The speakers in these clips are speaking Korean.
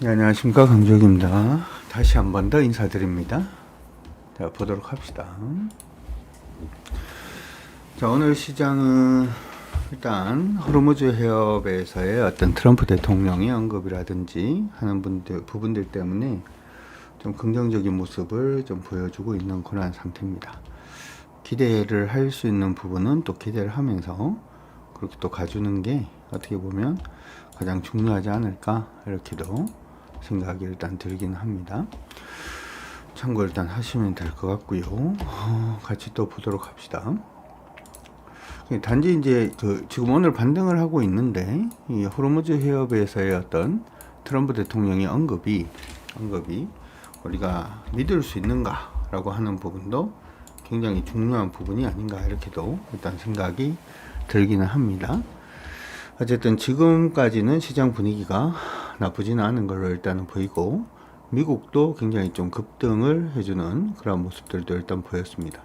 네, 안녕하십니까, 강주혁입니다. 다시 한 번 더 인사드립니다. 자, 보도록 합시다. 자, 오늘 시장은 일단 호르무즈 해협에서의 어떤 트럼프 대통령의 언급이라든지 하는 부분들 때문에 좀 긍정적인 모습을 좀 보여주고 있는 그런 상태입니다. 기대를 할 수 있는 부분은 또 기대를 하면서 그렇게 또 가주는 게 어떻게 보면 가장 중요하지 않을까, 이렇게도 생각이 일단 들긴 합니다. 참고 일단 하시면 될 것 같고요. 같이 또 보도록 합시다. 단지 이제 지금 오늘 반등을 하고 있는데, 이 호르무즈 해협에서의 어떤 트럼프 대통령의 언급이 우리가 믿을 수 있는가라고 하는 부분도 굉장히 중요한 부분이 아닌가, 이렇게도 일단 생각이 들기는 합니다. 어쨌든 지금까지는 시장 분위기가 나쁘지는 않은 걸로 일단은 보이고, 미국도 굉장히 좀 급등을 해주는 그런 모습들도 일단 보였습니다.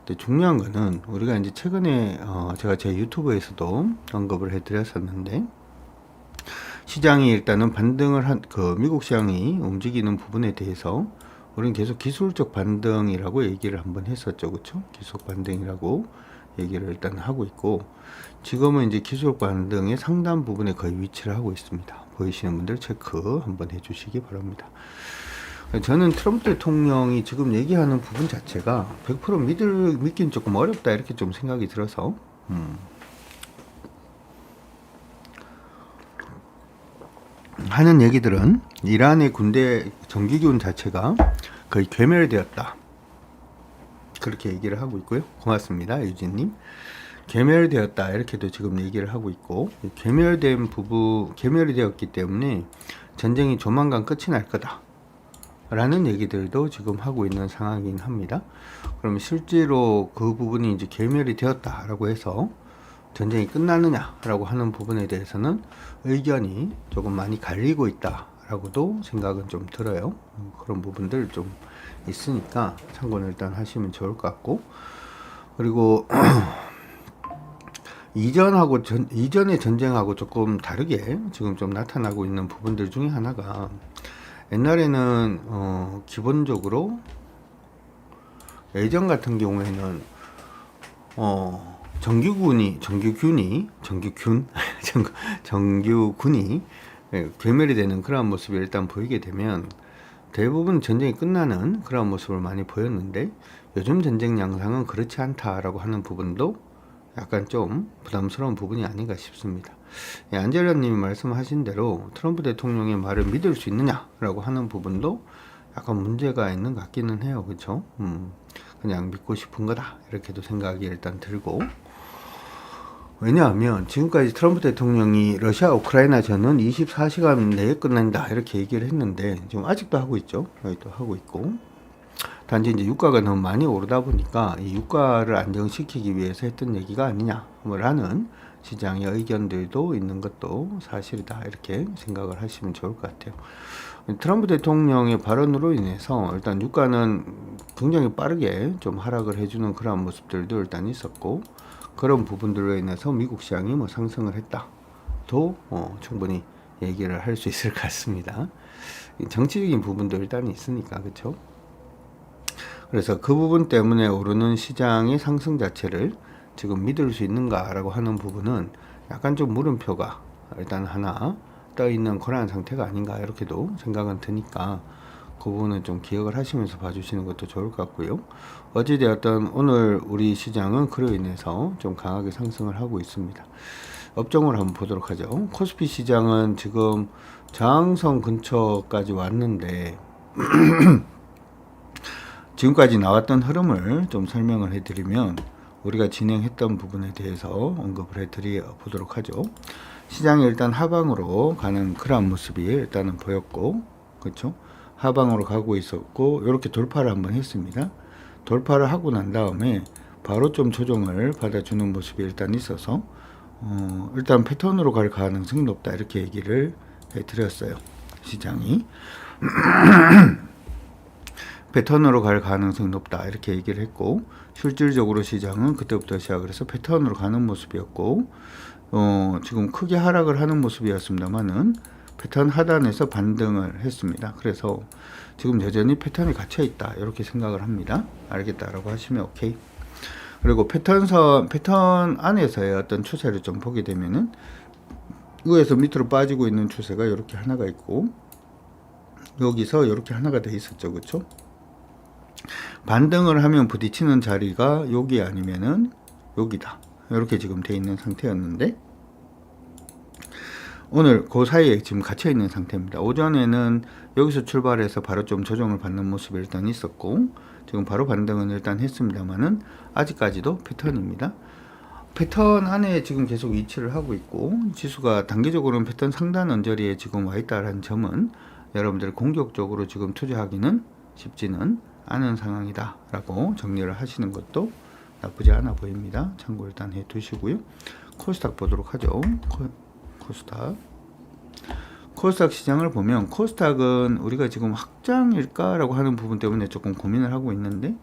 근데 중요한 거는 우리가 이제 최근에 제가 제 유튜브에서도 언급을 해드렸었는데, 시장이 일단은 반등을 미국 시장이 움직이는 부분에 대해서 우리는 계속 기술적 반등이라고 얘기를 한번 했었죠, 그렇죠? 기술 반등이라고 얘기를 일단 하고 있고, 지금은 이제 기술 반등의 상단 부분에 거의 위치를 하고 있습니다. 보이시는 분들 체크 한번 해주시기 바랍니다. 저는 트럼프 대통령이 지금 얘기하는 부분 자체가 100% 믿기는 조금 어렵다, 이렇게 좀 생각이 들어서 하는 얘기들은 이란의 군대 정규군 자체가 거의 괴멸되었다, 그렇게 얘기를 하고 있고요. 고맙습니다, 유진님. 괴멸되었다, 이렇게도 지금 얘기를 하고 있고, 괴멸이 되었기 때문에 전쟁이 조만간 끝이 날 거다 라는 얘기들도 지금 하고 있는 상황이긴 합니다. 그럼 실제로 그 부분이 이제 괴멸이 되었다라고 해서 전쟁이 끝나느냐라고 하는 부분에 대해서는 의견이 조금 많이 갈리고 있다라고도 생각은 좀 들어요. 그런 부분들 좀 있으니까 참고는 일단 하시면 좋을 것 같고, 그리고 이전의 전쟁하고 조금 다르게 지금 좀 나타나고 있는 부분들 중에 하나가, 옛날에는 기본적으로 예전 같은 경우에는 정규군이 괴멸이 되는 그런 모습이 일단 보이게 되면 대부분 전쟁이 끝나는 그런 모습을 많이 보였는데, 요즘 전쟁 양상은 그렇지 않다라고 하는 부분도 약간 좀 부담스러운 부분이 아닌가 싶습니다. 안젤라님이 말씀하신 대로 트럼프 대통령의 말을 믿을 수 있느냐라고 하는 부분도 약간 문제가 있는 것 같기는 해요, 그렇죠? 그냥 믿고 싶은 거다, 이렇게도 생각이 일단 들고, 왜냐하면 지금까지 트럼프 대통령이 러시아 우크라이나 전은 24시간 내에 끝난다, 이렇게 얘기를 했는데 지금 아직도 하고 있죠. 여기도 하고 있고, 단지 이제 유가가 너무 많이 오르다 보니까 이 유가를 안정시키기 위해서 했던 얘기가 아니냐라는 시장의 의견들도 있는 것도 사실이다, 이렇게 생각을 하시면 좋을 것 같아요. 트럼프 대통령의 발언으로 인해서 일단 유가는 굉장히 빠르게 좀 하락을 해주는 그런 모습들도 일단 있었고, 그런 부분들로 인해서 미국 시장이 뭐 상승을 했다도 충분히 얘기를 할 수 있을 것 같습니다. 정치적인 부분도 일단 있으니까, 그렇죠? 그래서 그 부분 때문에 오르는 시장의 상승 자체를 지금 믿을 수 있는가라고 하는 부분은 약간 좀 물음표가 일단 하나 떠 있는 그런 상태가 아닌가, 이렇게도 생각은 드니까 그 부분은 좀 기억을 하시면서 봐주시는 것도 좋을 것 같고요. 어찌되었든 오늘 우리 시장은 그로 인해서 좀 강하게 상승을 하고 있습니다. 업종을 한번 보도록 하죠. 코스피 시장은 지금 저항선 근처까지 왔는데 지금까지 나왔던 흐름을 좀 설명을 해드리면, 우리가 진행했던 부분에 대해서 언급을 해보도록 하죠. 시장이 일단 하방으로 가는 그런 모습이 일단은 보였고, 그렇죠? 하방으로 가고 있었고, 이렇게 돌파를 한번 했습니다. 돌파를 하고 난 다음에 바로 좀 조정을 받아주는 모습이 일단 있어서 일단 패턴으로 갈 가능성이 높다, 이렇게 얘기를 해드렸어요. 시장이 패턴으로 갈 가능성이 높다, 이렇게 얘기를 했고, 실질적으로 시장은 그때부터 시작을 해서 패턴으로 가는 모습이었고, 지금 크게 하락을 하는 모습이었습니다만은 패턴 하단에서 반등을 했습니다. 그래서 지금 여전히 패턴이 갇혀 있다 이렇게 생각을 합니다. 알겠다라고 하시면 오케이. 그리고 패턴 안에서의 어떤 추세를 좀 보게 되면은 위에서 밑으로 빠지고 있는 추세가 이렇게 하나가 있고 여기서 이렇게 하나가 돼 있었죠. 그렇죠? 반등을 하면 부딪히는 자리가 여기 아니면은 여기다 이렇게 지금 돼 있는 상태였는데 오늘 그 사이에 지금 갇혀 있는 상태입니다. 오전에는 여기서 출발해서 바로 좀 조정을 받는 모습이 일단 있었고 지금 바로 반등은 일단 했습니다만은 아직까지도 패턴입니다. 패턴 안에 지금 계속 위치를 하고 있고 지수가 단기적으로는 패턴 상단 언저리에 지금 와 있다라는 점은 여러분들 공격적으로 지금 투자하기는 쉽지는 않은 상황이다 라고 정리를 하시는 것도 나쁘지 않아 보입니다. 참고 일단 해 두시고요. 코스닥 보도록 하죠. 코스닥 시장을 보면 코스닥은 우리가 지금 확장일까 라고 하는 부분 때문에 조금 고민을 하고 있는데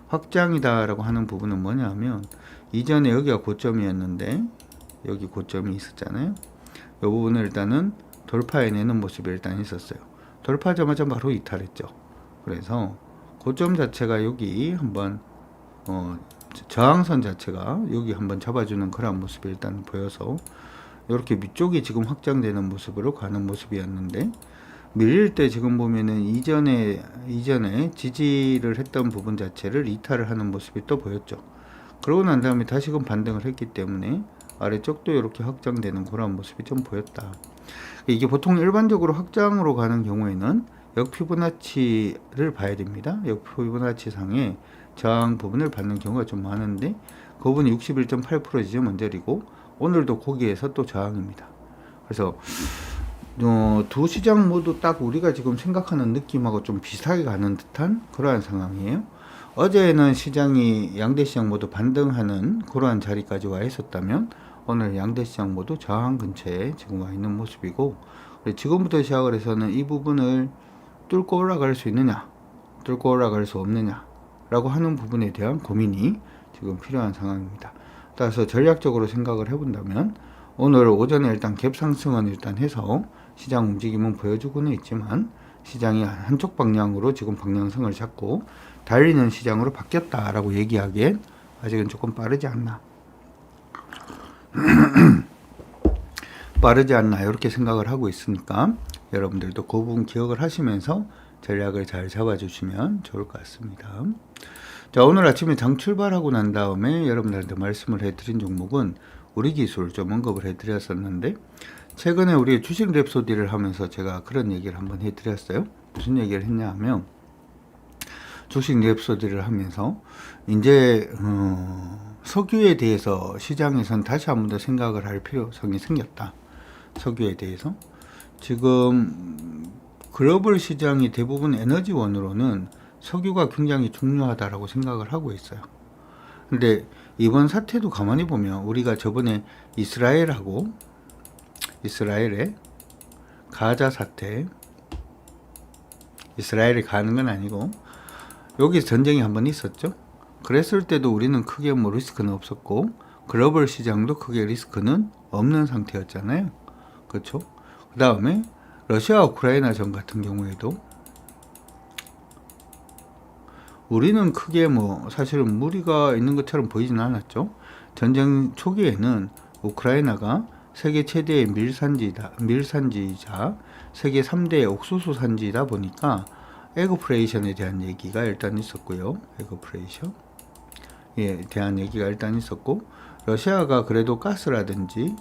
확장이다 라고 하는 부분은 뭐냐 하면 이전에 여기가 고점이었는데 여기 고점이 있었잖아요. 이 부분을 일단은 돌파해내는 모습이 일단 있었어요. 돌파하자마자 바로 이탈했죠. 그래서 고점 자체가 여기 한번 저항선 자체가 여기 한번 잡아주는 그런 모습이 일단 보여서 이렇게 위쪽이 지금 확장되는 모습으로 가는 모습이었는데 밀릴 때 지금 보면은 이전에 지지를 했던 부분 자체를 이탈을 하는 모습이 또 보였죠. 그러고 난 다음에 다시금 반등을 했기 때문에 아래쪽도 이렇게 확장되는 그런 모습이 좀 보였다. 이게 보통 일반적으로 확장으로 가는 경우에는 역피보나치를 봐야 됩니다. 역피보나치 상에 저항 부분을 받는 경우가 좀 많은데 그 부분이 61.8% 지점 언저리고 오늘도 거기에서 또 저항입니다. 그래서 두 시장 모두 딱 우리가 지금 생각하는 느낌하고 좀 비슷하게 가는 듯한 그러한 상황이에요. 어제는 시장이 양대 시장 모두 반등하는 그러한 자리까지 와 있었다면 오늘 양대 시장 모두 저항 근처에 지금 와 있는 모습이고 지금부터 시작을 해서는 이 부분을 뚫고 올라갈 수 있느냐 뚫고 올라갈 수 없느냐 라고 하는 부분에 대한 고민이 지금 필요한 상황입니다. 따라서 전략적으로 생각을 해본다면 오늘 오전에 일단 갭 상승은 일단 해서 시장 움직임은 보여주고는 있지만 시장이 한쪽 방향으로 지금 방향성을 잡고 달리는 시장으로 바뀌었다라고 얘기하기엔 아직은 조금 빠르지 않나 이렇게 생각을 하고 있으니까 여러분들도 그 부분 기억을 하시면서 전략을 잘 잡아주시면 좋을 것 같습니다. 자, 오늘 아침에 장 출발하고 난 다음에 여러분들한테 말씀을 해드린 종목은 우리 기술 좀 언급을 해드렸었는데 최근에 우리 주식 랩소디를 하면서 제가 그런 얘기를 한번 해드렸어요. 무슨 얘기를 했냐 하면 주식 랩소디를 하면서 이제 석유에 대해서 시장에선 다시 한 번 더 생각을 할 필요성이 생겼다. 석유에 대해서 지금 글로벌 시장이 대부분 에너지원으로는 석유가 굉장히 중요하다라고 생각을 하고 있어요. 근데 이번 사태도 가만히 보면 우리가 저번에 이스라엘의 가자 사태, 이스라엘이 가는 건 아니고 여기 전쟁이 한번 있었죠. 그랬을 때도 우리는 크게 뭐 리스크는 없었고 글로벌 시장도 크게 리스크는 없는 상태였잖아요. 그렇죠? 그 다음에 러시아 우크라이나 전 같은 경우에도 우리는 크게 뭐 사실은 무리가 있는 것처럼 보이진 않았죠. 전쟁 초기에는 우크라이나가 세계 최대의 밀산지이자 세계 3대 옥수수 산지이다 보니까 에그프레이션에 대한 얘기가 일단 있었고요. 에그프레이션에 대한 얘기가 일단 있었고 러시아가 그래도 가스라든지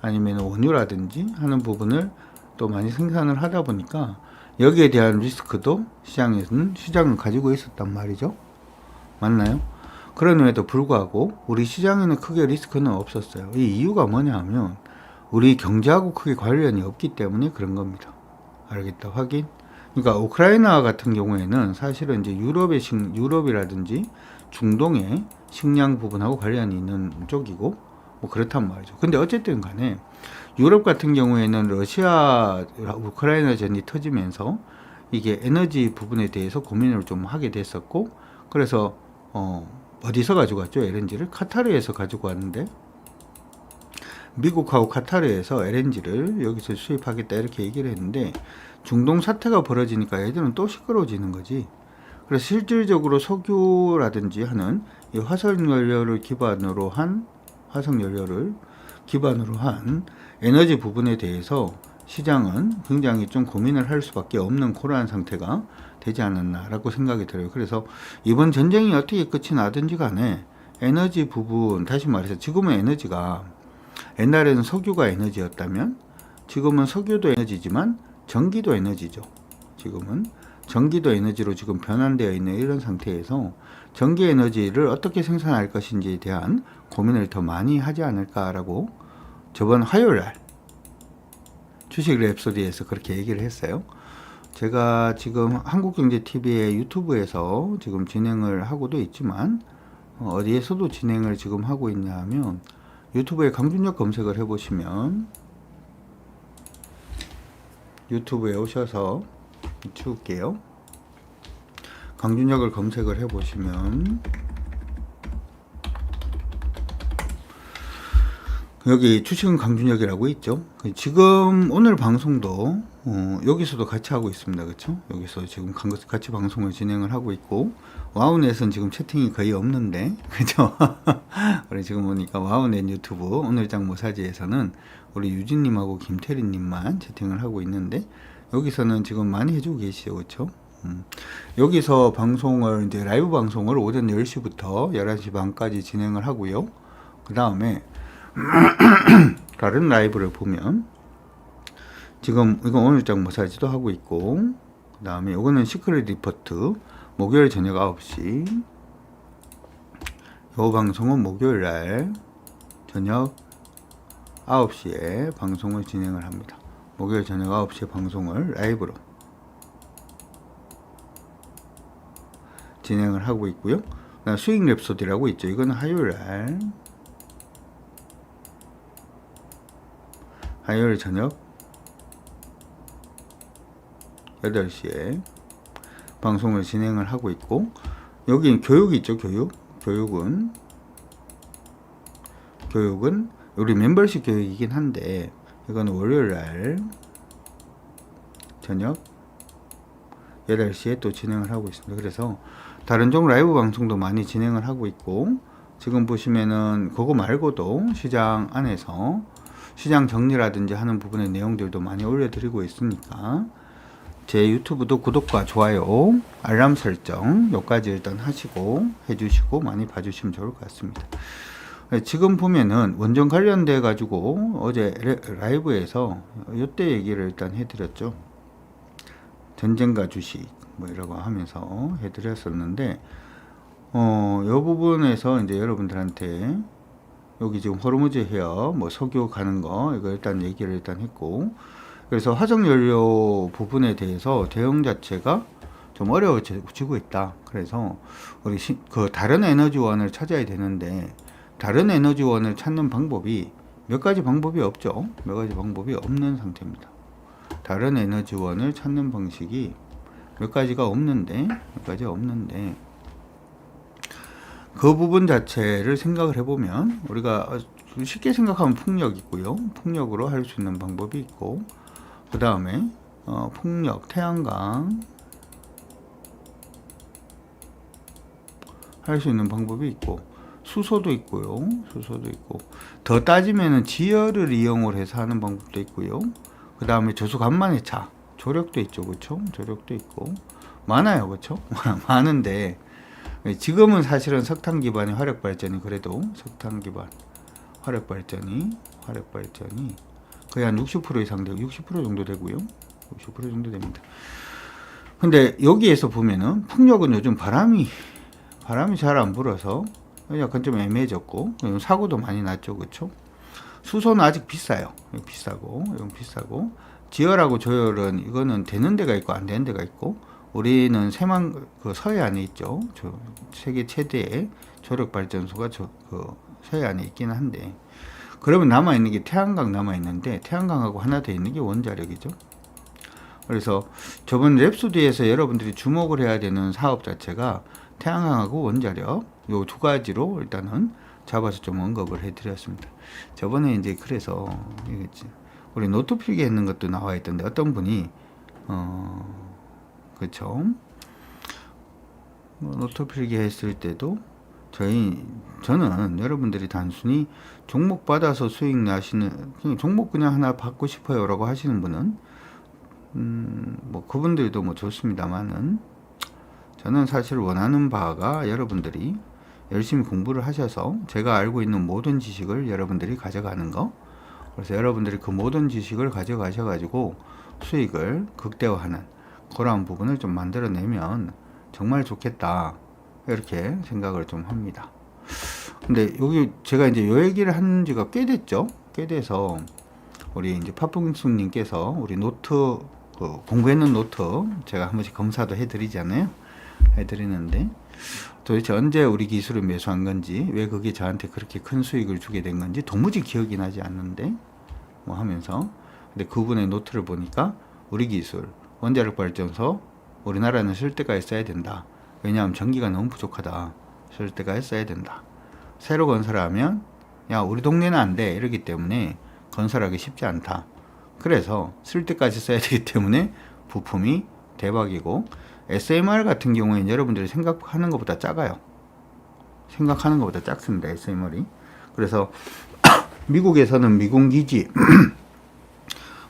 아니면 원유라든지 하는 부분을 또 많이 생산을 하다 보니까 여기에 대한 리스크도 시장은 가지고 있었단 말이죠. 맞나요? 그럼에도 불구하고 우리 시장에는 크게 리스크는 없었어요. 이 이유가 뭐냐 하면 우리 경제하고 크게 관련이 없기 때문에 그런 겁니다. 알겠다? 확인? 그러니까 우크라이나 같은 경우에는 사실은 이제 유럽이라든지 중동의 식량 부분하고 관련이 있는 쪽이고 뭐 그렇단 말이죠. 근데 어쨌든 간에 유럽 같은 경우에는 러시아 우크라이나 전이 터지면서 이게 에너지 부분에 대해서 고민을 좀 하게 됐었고 그래서 어디서 가지고 왔죠? LNG를 카타르에서 가지고 왔는데 미국하고 카타르에서 LNG를 여기서 수입하겠다 이렇게 얘기를 했는데 중동 사태가 벌어지니까 얘들은 또 시끄러워지는 거지. 그래서 실질적으로 석유라든지 하는 이 화석연료를 기반으로 한 에너지 부분에 대해서 시장은 굉장히 좀 고민을 할 수밖에 없는 그러한 상태가 되지 않았나라고 생각이 들어요. 그래서 이번 전쟁이 어떻게 끝이 나든지 간에 에너지 부분, 다시 말해서 지금은 에너지가 옛날에는 석유가 에너지였다면 지금은 석유도 에너지지만 전기도 에너지죠. 지금은 전기도 에너지로 지금 변환되어 있는 이런 상태에서 전기 에너지를 어떻게 생산할 것인지에 대한 고민을 더 많이 하지 않을까라고 저번 화요일 날 주식 랩소디에서 그렇게 얘기를 했어요. 제가 지금 한국경제TV의 유튜브에서 지금 진행을 하고도 있지만 어디에서도 진행을 지금 하고 있냐 하면 유튜브에 강준혁 검색을 해보시면 유튜브에 오셔서 치울게요. 강준혁을 검색을 해보시면 여기 주식은 강준혁이라고 있죠. 지금 오늘 방송도 여기서도 같이 하고 있습니다. 그렇죠? 여기서 지금 같이 방송을 진행을 하고 있고 와우넷은 지금 채팅이 거의 없는데 그죠? 우리 지금 보니까 와우넷 유튜브 오늘장 모사지에서는 우리 유진님하고 김태리님만 채팅을 하고 있는데 여기서는 지금 많이 해주고 계시죠. 그렇죠? 여기서 방송을 이제 라이브 방송을 오전 10시부터 11시 반까지 진행을 하고요. 그 다음에 다른 라이브를 보면 지금 이건 오늘장 모사지도 하고 있고 그 다음에 이거는 시크릿 리포트 목요일 저녁 9시 이 방송은 목요일날 저녁 9시에 방송을 진행을 합니다. 목요일 저녁 9시에 방송을 라이브로 진행을 하고 있고요. 수익 랩소디라고 있죠. 이거는 화요일 저녁 8시에 방송을 진행을 하고 있고 여기 교육이 있죠. 교육은 우리 멤버십 교육이긴 한데 이건 월요일날 저녁 8시에 또 진행을 하고 있습니다. 그래서 다른 종 라이브 방송도 많이 진행을 하고 있고 지금 보시면은 그거 말고도 시장 안에서 시장 정리라든지 하는 부분의 내용들도 많이 올려드리고 있으니까 제 유튜브도 구독과 좋아요, 알람 설정 요까지 일단 하시고 해주시고 많이 봐주시면 좋을 것 같습니다. 지금 보면은 원전 관련돼 가지고 어제 라이브에서 이때 얘기를 일단 해드렸죠. 전쟁과 주식 뭐 이라고 하면서 해드렸었는데 요 부분에서 이제 여러분들한테 여기 지금 호르무즈 해협 뭐 석유 가는 거 이거 일단 얘기를 일단 했고 그래서 화석연료 부분에 대해서 대응 자체가 좀 어려워지고 있다. 그래서 우리 그 다른 에너지원을 찾아야 되는데 다른 에너지원을 찾는 방법이 몇 가지 방법이 없죠. 몇 가지 방법이 없는 상태입니다. 다른 에너지원을 찾는 방식이 몇 가지가 없는데 그 부분 자체를 생각을 해보면 우리가 쉽게 생각하면 풍력 있고요. 풍력으로 할 수 있는 방법이 있고 그 다음에 풍력, 태양광 할 수 있는 방법이 있고 수소도 있고요. 더 따지면은 지열을 이용을 해서 하는 방법도 있고요. 그 다음에 저수간만의 차, 조력도 있죠. 그렇죠? 조력도 있고 많아요. 그렇죠? 많은데 지금은 사실은 석탄 기반의 화력 발전이 그래도 석탄 기반 화력 발전이 거의 한 60% 이상 되고 60% 정도 되고요. 60% 정도 됩니다. 근데 여기에서 보면은 풍력은 요즘 바람이 잘 안 불어서 약간 좀 애매해졌고 사고도 많이 났죠. 그렇죠? 수소는 아직 비싸요. 비싸고 지열하고 조열은 이거는 되는 데가 있고 안 되는 데가 있고 우리는 그 서해안에 있죠. 세계 최대의 조력 발전소가 서해안에 있기는 한데 그러면 남아있는 게 태양광 남아있는데 태양광하고 하나 더 있는 게 원자력이죠. 그래서 저번 랩소디에서 여러분들이 주목을 해야 되는 사업 자체가 태양광하고 원자력 요 두 가지로 일단은 잡아서 좀 언급을 해드렸습니다. 저번에 이제 그래서 우리 노트 필기했는 것도 나와 있던데 어떤 분이 그렇죠. 노트 필기했을 때도 저는 여러분들이 단순히 종목 받아서 수익 나시는 종목 그냥 하나 받고 싶어요라고 하시는 분은 뭐 그분들도 뭐 좋습니다만은 저는 사실 원하는 바가 여러분들이 열심히 공부를 하셔서 제가 알고 있는 모든 지식을 여러분들이 가져가는 거. 그래서 여러분들이 그 모든 지식을 가져가셔 가지고 수익을 극대화하는 그러한 부분을 좀 만들어내면 정말 좋겠다 이렇게 생각을 좀 합니다. 근데 여기 제가 이제 요 얘기를 한 지가 꽤 됐죠. 꽤 돼서 우리 이제 파풍수님께서 우리 노트 공부했는 노트 제가 한 번씩 검사도 해드리잖아요. 해드리는데 도대체 언제 우리 기술을 매수한 건지, 왜 그게 저한테 그렇게 큰 수익을 주게 된 건지 도무지 기억이 나지 않는데 뭐 하면서, 근데 그분의 노트를 보니까 우리 기술 원자력 발전소 우리나라는 쓸 데가 있어야 된다. 왜냐하면 전기가 너무 부족하다. 쓸 데가 있어야 된다. 새로 건설하면 야 우리 동네는 안 돼 이러기 때문에 건설하기 쉽지 않다. 그래서 쓸 때까지 써야 되기 때문에 부품이 대박이고, SMR 같은 경우에는 여러분들이 생각하는 것보다 작아요. 생각하는 것보다 작습니다. SMR이. 그래서 미국에서는 미군기지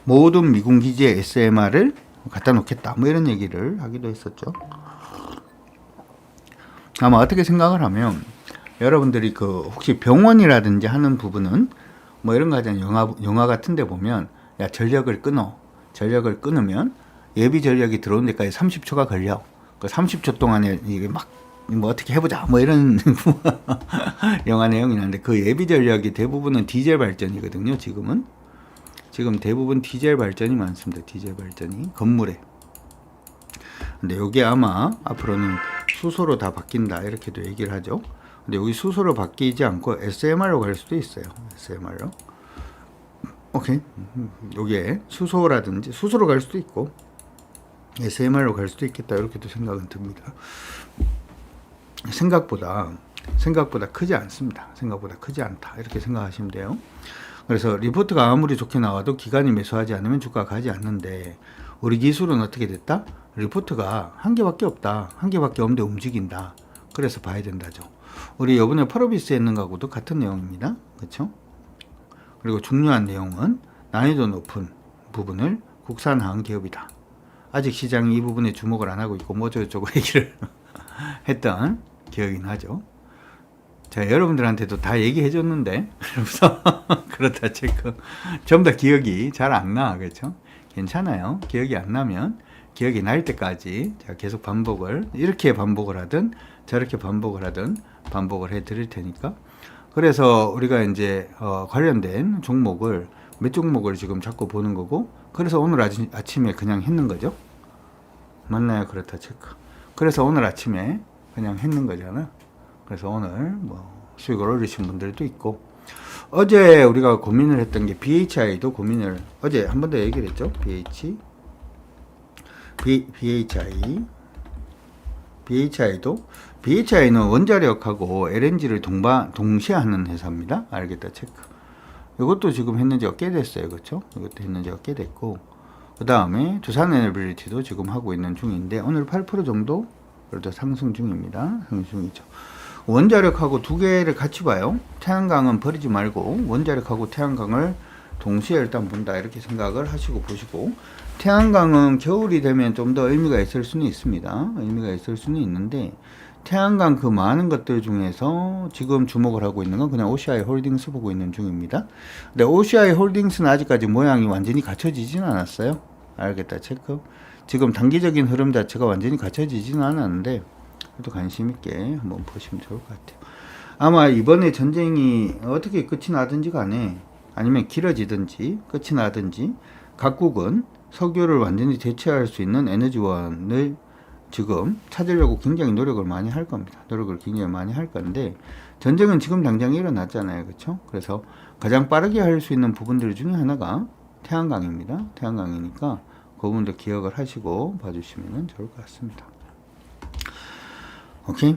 모든 미군기지에 SMR을 갖다 놓겠다 뭐 이런 얘기를 하기도 했었죠. 아마 어떻게 생각을 하면 여러분들이 그 혹시 병원이라든지 하는 부분은 뭐 이런 거 하잖아요. 영화 같은 데 보면 야 전력을 끊어. 전력을 끊으면 예비 전력이 들어온 데까지 30초가 걸려. 그 30초 동안에 이게 막 뭐 어떻게 해보자 뭐 이런 영화 내용이 나는데, 그 예비 전력이 대부분은 디젤 발전이거든요. 지금 대부분 디젤 발전이 많습니다. 디젤 발전이 건물에. 근데 여기 아마 앞으로는 수소로 다 바뀐다 이렇게도 얘기를 하죠. 근데 여기 수소로 바뀌지 않고 SMR로 갈 수도 있어요. SMR로. 오케이. 여기에 수소라든지 수소로 갈 수도 있고 SMR로 갈 수도 있겠다 이렇게도 생각은 듭니다. 생각보다 크지 않습니다. 생각보다 크지 않다 이렇게 생각하시면 돼요. 그래서 리포트가 아무리 좋게 나와도 기관이 매수하지 않으면 주가가 가지 않는데, 우리 기술은 어떻게 됐다? 리포트가 한 개밖에 없다. 한 개밖에 없는데 움직인다. 그래서 봐야 된다죠. 우리 이번에 펄어비스 했는 거하고도 같은 내용입니다. 그렇죠? 그리고 중요한 내용은 난이도 높은 부분을 국산화한 기업이다. 아직 시장이 이 부분에 주목을 안 하고 있고 뭐저쩌고 얘기를 했던 기억이 나죠. 제가 여러분들한테도 다 얘기해 줬는데 그래서 그렇다 체크 전부 다 기억이 잘 안 나. 그렇죠? 괜찮아요. 기억이 안 나면 기억이 날 때까지 제가 계속 이렇게 반복을 하든 저렇게 반복을 하든 반복을 해 드릴 테니까. 그래서 우리가 이제 관련된 종목을 몇 종목을 지금 자꾸 보는 거고, 그래서 오늘 아침에 그냥 했는 거죠. 맞나요? 그렇다 체크. 그래서 오늘 아침에 그냥 했는 거잖아. 그래서 오늘 뭐 수익을 올리신 분들도 있고, 어제 우리가 고민을 했던 게 BHI도 고민을 어제 한 번 더 얘기를 했죠. BHI는 원자력하고 LNG를 동시에 하는 회사입니다. 알겠다 체크. 이것도 지금 했는지가 꽤 됐어요. 그렇죠? 이것도 했는지가 꽤 됐고, 그 다음에 두산에너빌리티도 지금 하고 있는 중인데 오늘 8% 정도 그래도 상승 중입니다. 상승 중이죠. 원자력하고 두 개를 같이 봐요. 태양광은 버리지 말고 원자력하고 태양광을 동시에 일단 본다 이렇게 생각을 하시고 보시고, 태양광은 겨울이 되면 좀 더 의미가 있을 수는 있습니다. 의미가 있을 수는 있는데, 태양광 그 많은 것들 중에서 지금 주목을 하고 있는 건 그냥 OCI 홀딩스 보고 있는 중입니다. 근데 OCI 홀딩스는 아직까지 모양이 완전히 갖춰지진 않았어요. 알겠다 체크. 지금 단기적인 흐름 자체가 완전히 갖춰지지는 않았는데 그래도 관심 있게 한번 보시면 좋을 것 같아요. 아마 이번에 전쟁이 어떻게 끝이 나든지 간에, 아니면 길어지든지 끝이 나든지, 각국은 석유를 완전히 대체할 수 있는 에너지원을 지금 찾으려고 굉장히 노력을 많이 할 겁니다. 노력을 굉장히 많이 할 건데, 전쟁은 지금 당장 일어났잖아요. 그렇죠? 그래서 가장 빠르게 할 수 있는 부분들 중에 하나가 태양광입니다. 태양광이니까 그 부분도 기억을 하시고 봐주시면 좋을 것 같습니다. 오케이?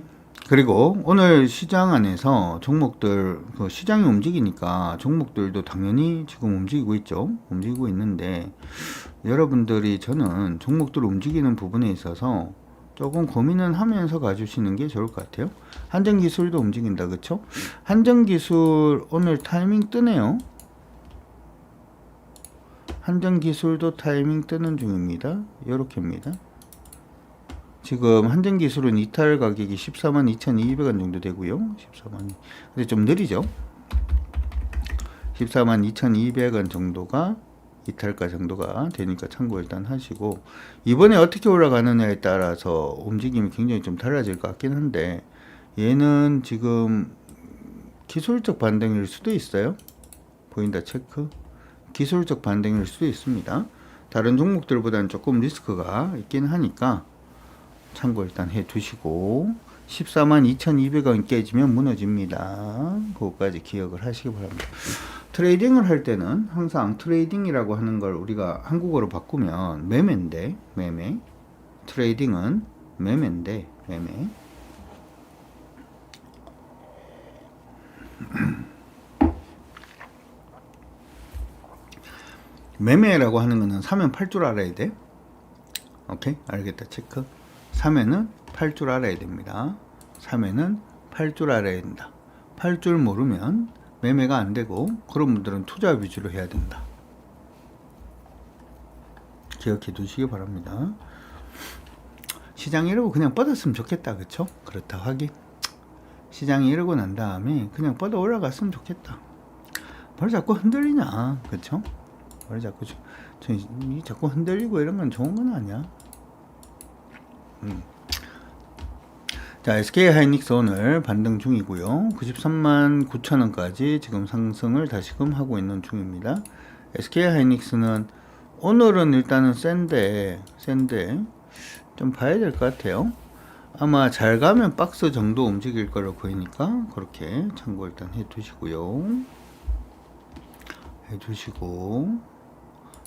그리고 오늘 시장 안에서 종목들, 그 시장이 움직이니까 종목들도 당연히 지금 움직이고 있죠. 움직이고 있는데, 여러분들이 저는 종목들 움직이는 부분에 있어서 조금 고민은 하면서 가주시는 게 좋을 것 같아요. 한전기술도 움직인다, 그쵸? 한전기술 오늘 타이밍 뜨네요. 한전기술도 타이밍 뜨는 중입니다. 요렇게입니다. 지금 한전기술은 이탈 가격이 142,200원 정도 되고요. 14만. 근데 좀 느리죠? 142,200원 정도가 이탈가 정도가 되니까 참고 일단 하시고, 이번에 어떻게 올라가느냐에 따라서 움직임이 굉장히 좀 달라질 것 같긴 한데, 얘는 지금 기술적 반등일 수도 있어요. 보인다 체크. 기술적 반등일 수도 있습니다. 다른 종목들보다는 조금 리스크가 있긴 하니까 참고 일단 해 두시고, 142,200원 깨지면 무너집니다. 그거까지 기억을 하시기 바랍니다. 트레이딩을 할 때는 항상 트레이딩이라고 하는 걸 우리가 한국어로 바꾸면 매매인데, 매매. 트레이딩은 매매인데, 매매. 매매라고 하는 거는 사면 팔 줄 알아야 돼. 오케이? 알겠다. 체크. 사면은 팔 줄 알아야 됩니다. 사면은 팔 줄 알아야 된다. 팔 줄 모르면 매매가 안 되고, 그런 분들은 투자 위주로 해야 된다. 기억해 두시기 바랍니다. 시장이 이러고 그냥 뻗었으면 좋겠다. 그쵸? 그렇다 확인. 시장이 이러고 난 다음에 그냥 뻗어 올라갔으면 좋겠다. 뭘 자꾸 흔들리냐. 그쵸? 뭘 자꾸 자꾸 흔들리고 이런 건 좋은 건 아니야. 자, SK하이닉스 오늘 반등 중이고요. 93만 9천원까지 지금 상승을 다시금 하고 있는 중입니다. SK하이닉스는 오늘은 일단은 센데 좀 봐야 될 것 같아요. 아마 잘 가면 박스 정도 움직일 거로 보이니까 그렇게 참고 일단 해 두시고요.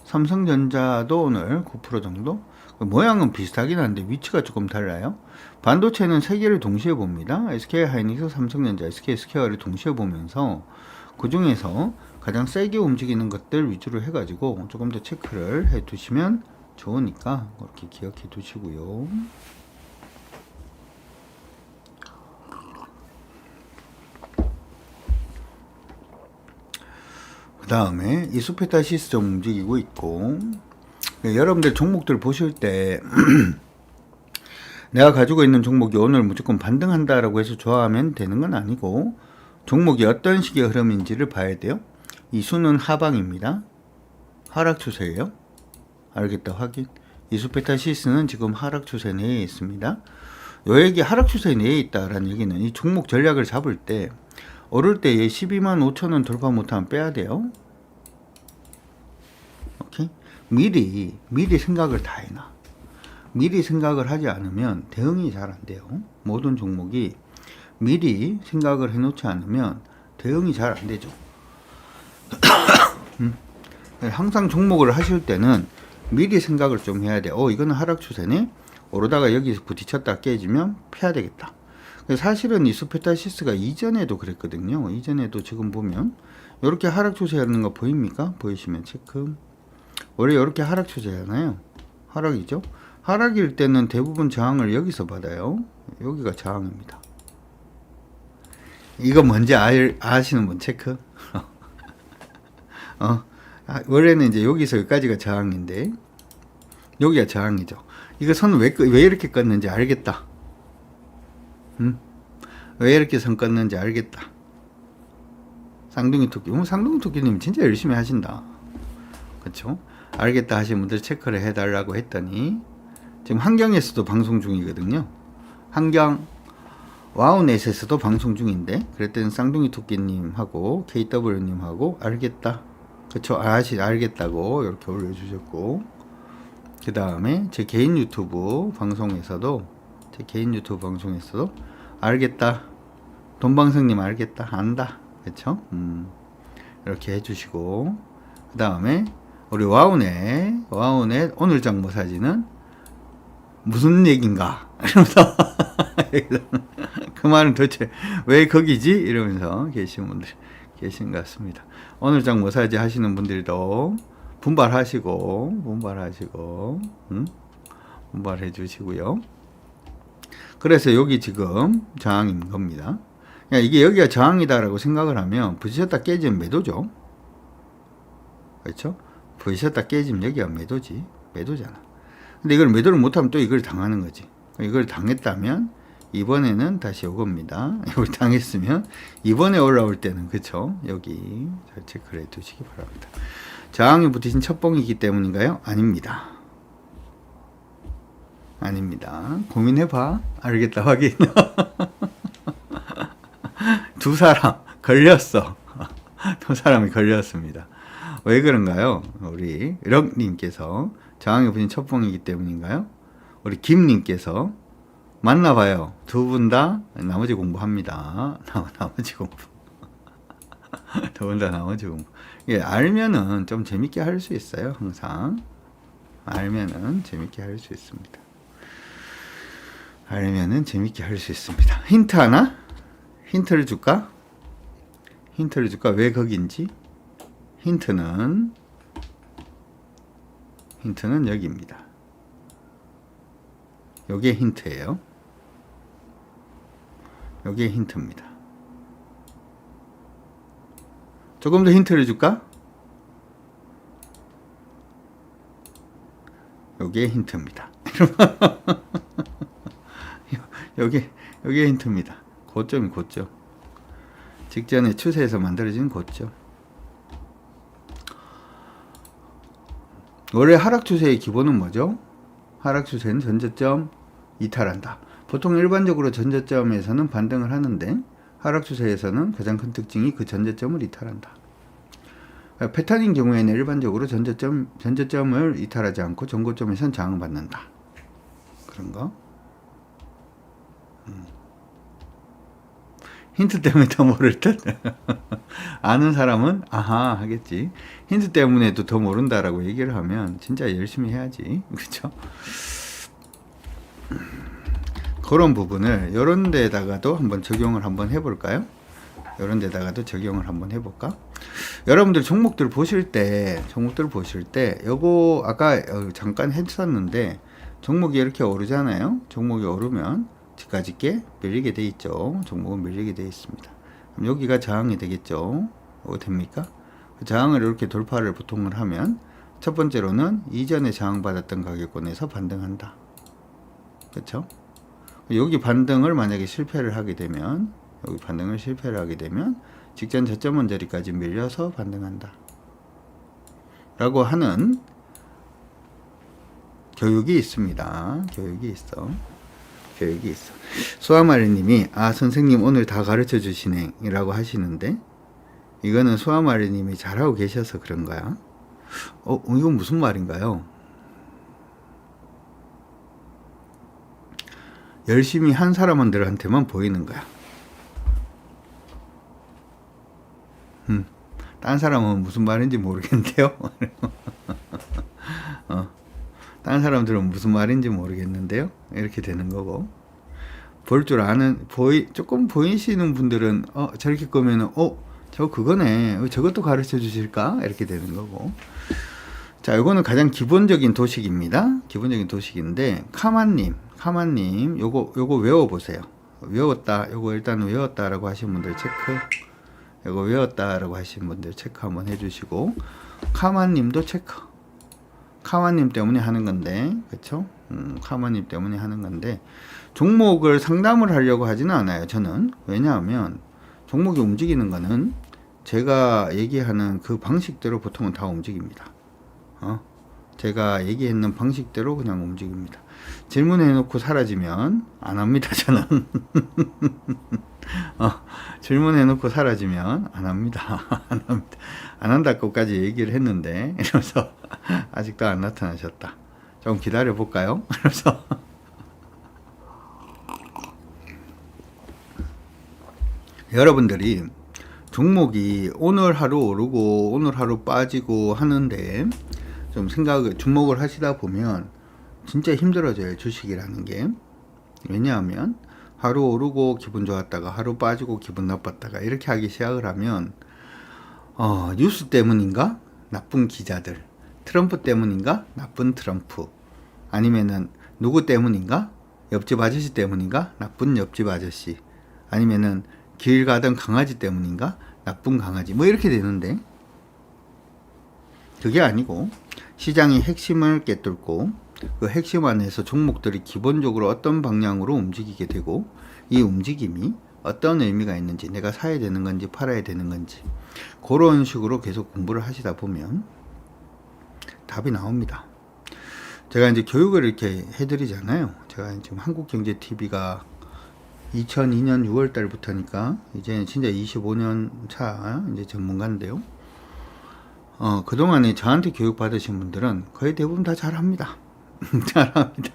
삼성전자도 오늘 9% 정도? 모양은 비슷하긴 한데 위치가 조금 달라요. 반도체는 세 개를 동시에 봅니다. SK하이닉스, 삼성전자, SK스퀘어를 동시에 보면서 그 중에서 가장 세게 움직이는 것들 위주로 해가지고 조금 더 체크를 해 두시면 좋으니까 그렇게 기억해 두시고요. 그 다음에 이소페타시스 좀 움직이고 있고, 여러분들 종목들 보실 때 내가 가지고 있는 종목이 오늘 무조건 반등한다라고 해서 좋아하면 되는 건 아니고, 종목이 어떤 식의 흐름인지를 봐야 돼요. 이 수는 하방입니다. 하락 추세예요. 알겠다 확인. 이소페타시스는 지금 하락 추세 내에 있습니다. 요 얘기 하락 추세 내에 있다라는 얘기는 이 종목 전략을 잡을 때 오를 때 12만 5천원 돌파 못하면 빼야 돼요. 오케이? 미리 생각을 다 해놔. 미리 생각을 하지 않으면 대응이 잘 안 돼요. 모든 종목이 미리 생각을 해놓지 않으면 대응이 잘 안 되죠. 항상 종목을 하실 때는 미리 생각을 좀 해야 돼. 이거는 하락 추세네. 오르다가 여기서 부딪혔다 깨지면 패야 되겠다. 사실은 이소페타시스가 이전에도 그랬거든요. 이전에도 지금 보면 이렇게 하락 추세하는 거 보입니까? 보이시면 체크. 원래 이렇게 하락 추세잖아요. 하락이죠. 하락일 때는 대부분 저항을 여기서 받아요. 여기가 저항입니다. 이거 뭔지 아시는 분 체크. 원래는 이제 여기서 여기까지가 저항인데 여기가 저항이죠. 이거 선은 왜 이렇게 껐는지 알겠다. 왜 이렇게 선 껐는지 알겠다. 쌍둥이 토끼. 쌍둥이 토끼님 진짜 열심히 하신다. 그쵸? 알겠다 하신 분들 체크를 해달라고 했더니 지금 한경에서도 방송 중이거든요. 한경 와우넷에서도 방송 중인데 그랬더니 쌍둥이 토끼님하고 KW님하고 알겠다. 그쵸? 알겠다고 이렇게 올려주셨고, 그 다음에 제 개인 유튜브 방송에서도 알겠다. 돈방석님 알겠다. 안다. 그쵸? 이렇게 해주시고, 그 다음에 우리 와우넷 오늘 정보 사진은 무슨 얘긴가? 이러면서 그 말은 도대체 왜 거기지? 이러면서 계신 분들 계신 것 같습니다. 오늘 장 뭐 사지 하시는 분들도 분발하시고, 분발해 주시고요. 그래서 여기 지금 저항인 겁니다. 그러니까 이게 여기가 저항이다라고 생각을 하면 부딪혔다 깨지면 매도죠. 그렇죠? 부딪혔다 깨지면 여기가 매도잖아. 근데 이걸 매도를 못하면 또 이걸 당하는 거지. 이걸 당했다면 이번에는 다시 요겁니다. 이걸 당했으면 이번에 올라올 때는 그쵸? 여기 잘 체크를 해 두시기 바랍니다. 저항이 붙으신 첫 봉이기 때문인가요? 아닙니다. 고민해봐. 알겠다 확인. 두 사람 걸렸어. 두 사람이 걸렸습니다. 왜 그런가요? 우리 럭님께서 저항이 붙인 첫 봉이기 때문인가요? 우리 김님께서 만나봐요. 두 분 다 나머지 공부합니다. 나머지 공부. 두 분 다 나머지 공부. 예, 알면은 좀 재밌게 할 수 있어요. 항상 알면은 재밌게 할 수 있습니다. 힌트 하나? 힌트를 줄까? 왜 거긴지? 힌트는 여기입니다. 요게 힌트예요. 요게 힌트입니다. 조금 더 힌트를 줄까? 요게 힌트입니다. 요게 힌트입니다. 고점이 고점. 직전에 추세에서 만들어진 고점. 원래 하락 추세의 기본은 뭐죠? 하락 추세는 전저점 이탈한다. 보통 일반적으로 전저점에서는 반등을 하는데 하락 추세에서는 가장 큰 특징이 그 전저점을 이탈한다. 패턴인 경우에는 일반적으로 전저점을 이탈하지 않고 전고점에선 저항받는다. 그런 거. 힌트 때문에 더 모를 듯. 아는 사람은 아하 하겠지. 힌트 때문에도 더 모른다라고 얘기를 하면 진짜 열심히 해야지. 그렇죠? 그런 부분을 이런 데다가도 한번 적용을 한번 해볼까요? 이런 데다가도 적용을 한번 해볼까? 여러분들 종목들 보실 때 요거 아까 잠깐 했었는데 종목이 이렇게 오르잖아요. 종목이 오르면 집가집게 밀리게 돼 있죠. 종목은 밀리게 돼 있습니다. 그럼 여기가 저항이 되겠죠. 됩니까? 저항을 이렇게 돌파를 보통을 하면 첫 번째로는 이전에 저항받았던 가격권에서 반등한다. 그렇죠? 여기 반등을 만약에 실패를 하게 되면 직전 저점 언저리까지 밀려서 반등한다. 라고 하는 교육이 있습니다. 교육이 있어. 소아마리님이 선생님 오늘 다 가르쳐 주시네 라고 하시는데 이거는 소아마리님이 잘하고 계셔서 그런 거야. 이건 무슨 말인가요? 열심히 한 사람들한테만 보이는 거야. 딴 사람은 무슨 말인지 모르겠는데요. 딴 사람들은 무슨 말인지 모르겠는데요. 이렇게 되는 거고. 볼 줄 아는, 조금 보이시는 분들은, 저렇게 끄면은, 저 그거네. 저것도 가르쳐 주실까? 이렇게 되는 거고. 자, 요거는 가장 기본적인 도식입니다. 기본적인 도식인데, 카마님, 요거 외워보세요. 요거 일단 외웠다라고 하신 분들 체크. 요거 외웠다라고 하신 분들 체크 한번 해주시고, 카마님도 체크. 카마님 때문에 하는 건데, 그쵸? 카마님 때문에 하는 건데, 종목을 상담을 하려고 하지는 않아요, 저는. 왜냐하면, 종목이 움직이는 거는 제가 얘기하는 그 방식대로 보통은 다 움직입니다. 제가 얘기했는 방식대로 그냥 움직입니다. 질문해놓고 사라지면 안 합니다, 저는. 질문해놓고 사라지면 안 합니다. 안 한다고까지 얘기를 했는데, 이러면서 아직도 안 나타나셨다. 좀 기다려 볼까요? 그래서 여러분들이 종목이 오늘 하루 오르고 오늘 하루 빠지고 하는데 좀 주목을 하시다 보면 진짜 힘들어져요, 주식이라는 게. 왜냐하면 하루 오르고 기분 좋았다가 하루 빠지고 기분 나빴다가 이렇게 하기 시작을 하면 뉴스 때문인가? 나쁜 기자들. 트럼프 때문인가? 나쁜 트럼프. 아니면은 누구 때문인가? 옆집 아저씨 때문인가? 나쁜 옆집 아저씨. 아니면은 길 가던 강아지 때문인가? 나쁜 강아지. 뭐 이렇게 되는데 그게 아니고 시장의 핵심을 꿰뚫고 그 핵심 안에서 종목들이 기본적으로 어떤 방향으로 움직이게 되고 이 움직임이 어떤 의미가 있는지, 내가 사야 되는 건지 팔아야 되는 건지, 그런 식으로 계속 공부를 하시다 보면 답이 나옵니다. 제가 이제 교육을 이렇게 해드리잖아요. 제가 지금 한국경제TV가 2002년 6월 달부터니까 이제 진짜 25년 차 이제 전문가인데요. 그동안에 저한테 교육 받으신 분들은 거의 대부분 다 잘합니다. 잘합니다.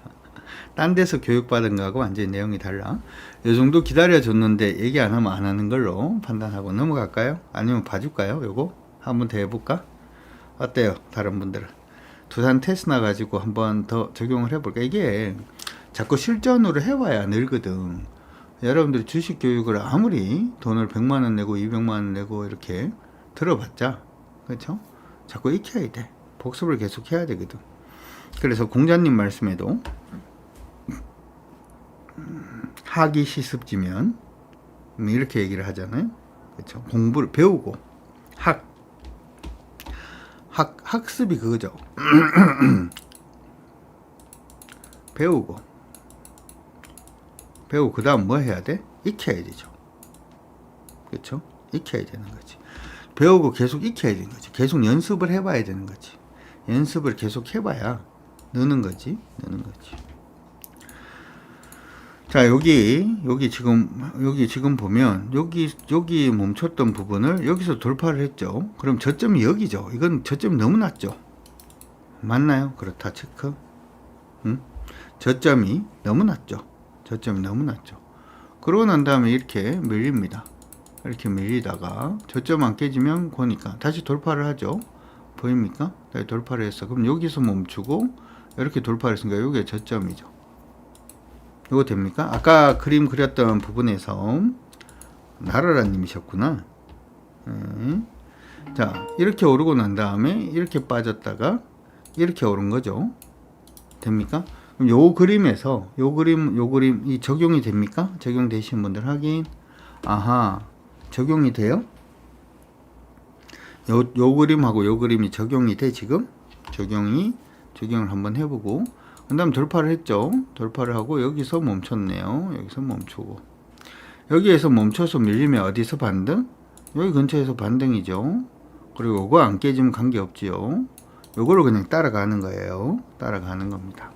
딴 데서 교육받은 거하고 완전히 내용이 달라. 이 정도 기다려줬는데 얘기 안 하면 안 하는 걸로 판단하고 넘어갈까요? 아니면 봐줄까요? 요거 한번 더 해볼까? 어때요? 다른 분들은 두산 테스나 가지고 한번 더 적용을 해볼까? 이게 자꾸 실전으로 해봐야 늘거든. 여러분들이 주식 교육을 아무리 돈을 100만원 내고 200만원 내고 이렇게 들어봤자, 그렇죠? 자꾸 익혀야 돼. 복습을 계속 해야 되거든. 그래서 공자님 말씀에도 학이 시습지면 이렇게 얘기를 하잖아요. 그렇죠? 공부를 배우고 학습이 그거죠. 배우고 그 다음 뭐 해야 돼? 익혀야 되죠. 그렇죠? 익혀야 되는 거지. 배우고 계속 익혀야 되는 거지. 계속 연습을 해봐야 되는 거지. 연습을 계속 해봐야 느는 거지. 자, 여기 지금 보면 여기 멈췄던 부분을 여기서 돌파를 했죠. 그럼 저점이 여기죠. 이건 저점이 너무 낮죠. 맞나요? 그렇다 체크. 저점이 너무 낮죠. 그러고 난 다음에 이렇게 밀립니다. 이렇게 밀리다가 저점 안 깨지면 고니까 다시 돌파를 하죠. 보입니까? 다시 돌파를 했어. 그럼 여기서 멈추고 이렇게 돌파를 했으니까 여기가 저점이죠. 이거 됩니까? 아까 그림 그렸던 부분에서 나라라님이셨구나. 자, 이렇게 오르고 난 다음에 이렇게 빠졌다가 이렇게 오른 거죠. 됩니까? 그럼 요 그림에서 요 그림 이 적용이 됩니까? 적용되신 분들 확인. 아하, 적용이 돼요? 요 그림하고 요 그림이 적용이 돼 지금? 적용을 한번 해보고 그 다음 돌파를 했죠. 돌파를 하고 여기서 멈췄네요. 여기서 멈추고 여기에서 멈춰서 밀리면 어디서 반등? 여기 근처에서 반등이죠. 그리고 요거 안 깨지면 관계없지요. 요거를 그냥 따라가는 거예요. 따라가는 겁니다.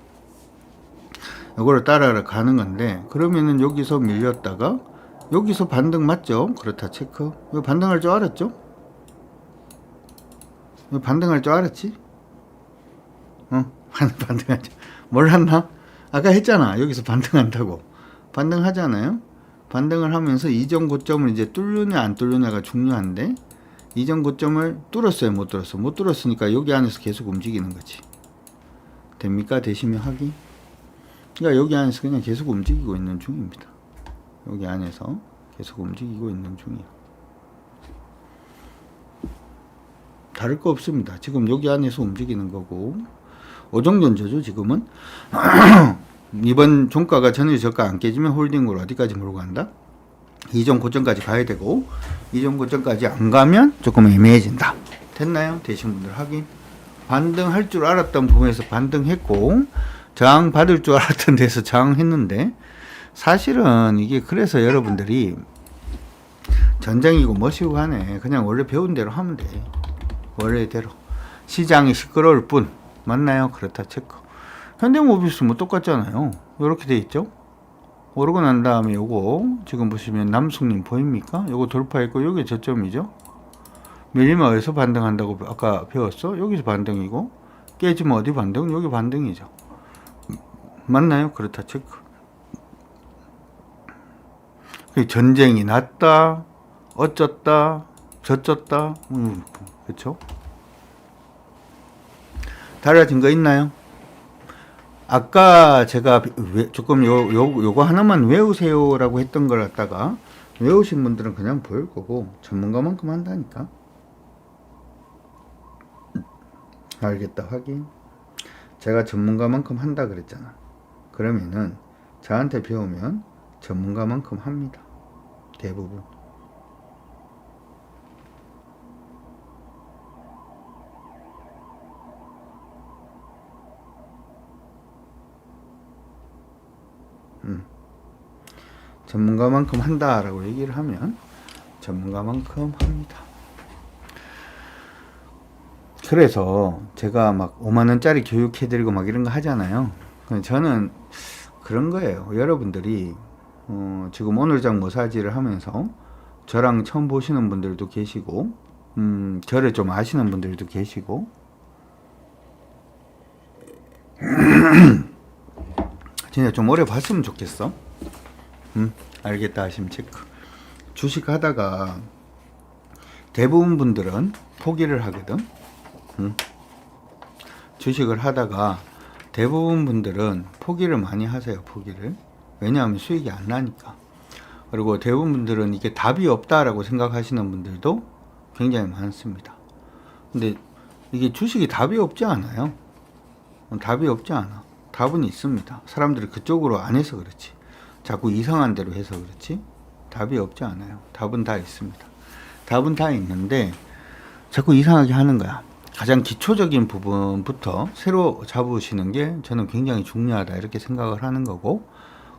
요거를 따라가는 건데 그러면은 여기서 밀렸다가 여기서 반등 맞죠? 그렇다 체크. 이거 반등할 줄 알았죠? 이거 반등할 줄 알았지? 반등하죠. 몰랐나? 아까 했잖아. 여기서 반등한다고. 반등하잖아요. 반등을 하면서 이전 고점을 이제 뚫느냐 안 뚫느냐가 중요한데 이전 고점을 뚫었어요? 못 뚫었어? 못 뚫었으니까 여기 안에서 계속 움직이는 거지. 됩니까? 되시면 하기. 그러니까 여기 안에서 그냥 계속 움직이고 있는 중입니다. 여기 안에서 계속 움직이고 있는 중이에요. 다를 거 없습니다. 지금 여기 안에서 움직이는 거고 오정전저죠. 지금은 이번 종가가 전일 저가 안 깨지면 홀딩으로 어디까지 몰고 간다? 이전 고점까지 가야 되고 이전 고점까지 안 가면 조금 애매해진다. 됐나요? 되신 분들 확인. 반등할 줄 알았던 부분에서 반등했고 저항 받을 줄 알았던 데서 저항했는데 사실은 이게 그래서 여러분들이 전쟁이고 뭐시고 하네. 그냥 원래 배운 대로 하면 돼. 원래대로. 시장이 시끄러울 뿐. 맞나요? 그렇다 체크. 현대모비스 뭐 똑같잖아요. 이렇게 돼 있죠. 오르고 난 다음에 요거 지금 보시면 남숙님 보입니까? 요거 돌파했고 여기 저점이죠. 밀리면 어디서 반등한다고 아까 배웠어? 여기서 반등이고 깨지면 어디 반등? 여기 반등이죠. 맞나요? 그렇다 체크. 전쟁이 났다, 어쩌다, 저쩌다, 그렇죠? 달라진 거 있나요? 아까 제가 조금 요거 하나만 외우세요라고 했던 걸 갖다가 외우신 분들은 그냥 보일 거고 전문가만큼 한다니까. 알겠다 확인. 제가 전문가만큼 한다 그랬잖아. 그러면은 저한테 배우면 전문가만큼 합니다. 대부분. 전문가만큼 한다라고 얘기를 하면 전문가만큼 합니다. 그래서 제가 막 5만원짜리 교육해드리고 막 이런 거 하잖아요. 저는 그런 거예요. 여러분들이 지금 오늘장 머사지를 하면서 저랑 처음 보시는 분들도 계시고 저를 좀 아시는 분들도 계시고 진짜 좀 오래 봤으면 좋겠어. 알겠다 하시면 체크. 주식 하다가 대부분 분들은 포기를 하거든. 주식을 하다가 대부분 분들은 포기를 많이 하세요. 포기를. 왜냐하면 수익이 안 나니까. 그리고 대부분 분들은 이게 답이 없다라고 생각하시는 분들도 굉장히 많습니다. 근데 이게 주식이 답이 없지 않아요. 답이 없지 않아. 답은 있습니다. 사람들이 그쪽으로 안 해서 그렇지. 자꾸 이상한 대로 해서 그렇지. 답이 없지 않아요. 답은 다 있습니다. 답은 다 있는데 자꾸 이상하게 하는 거야. 가장 기초적인 부분부터 새로 잡으시는 게 저는 굉장히 중요하다 이렇게 생각을 하는 거고,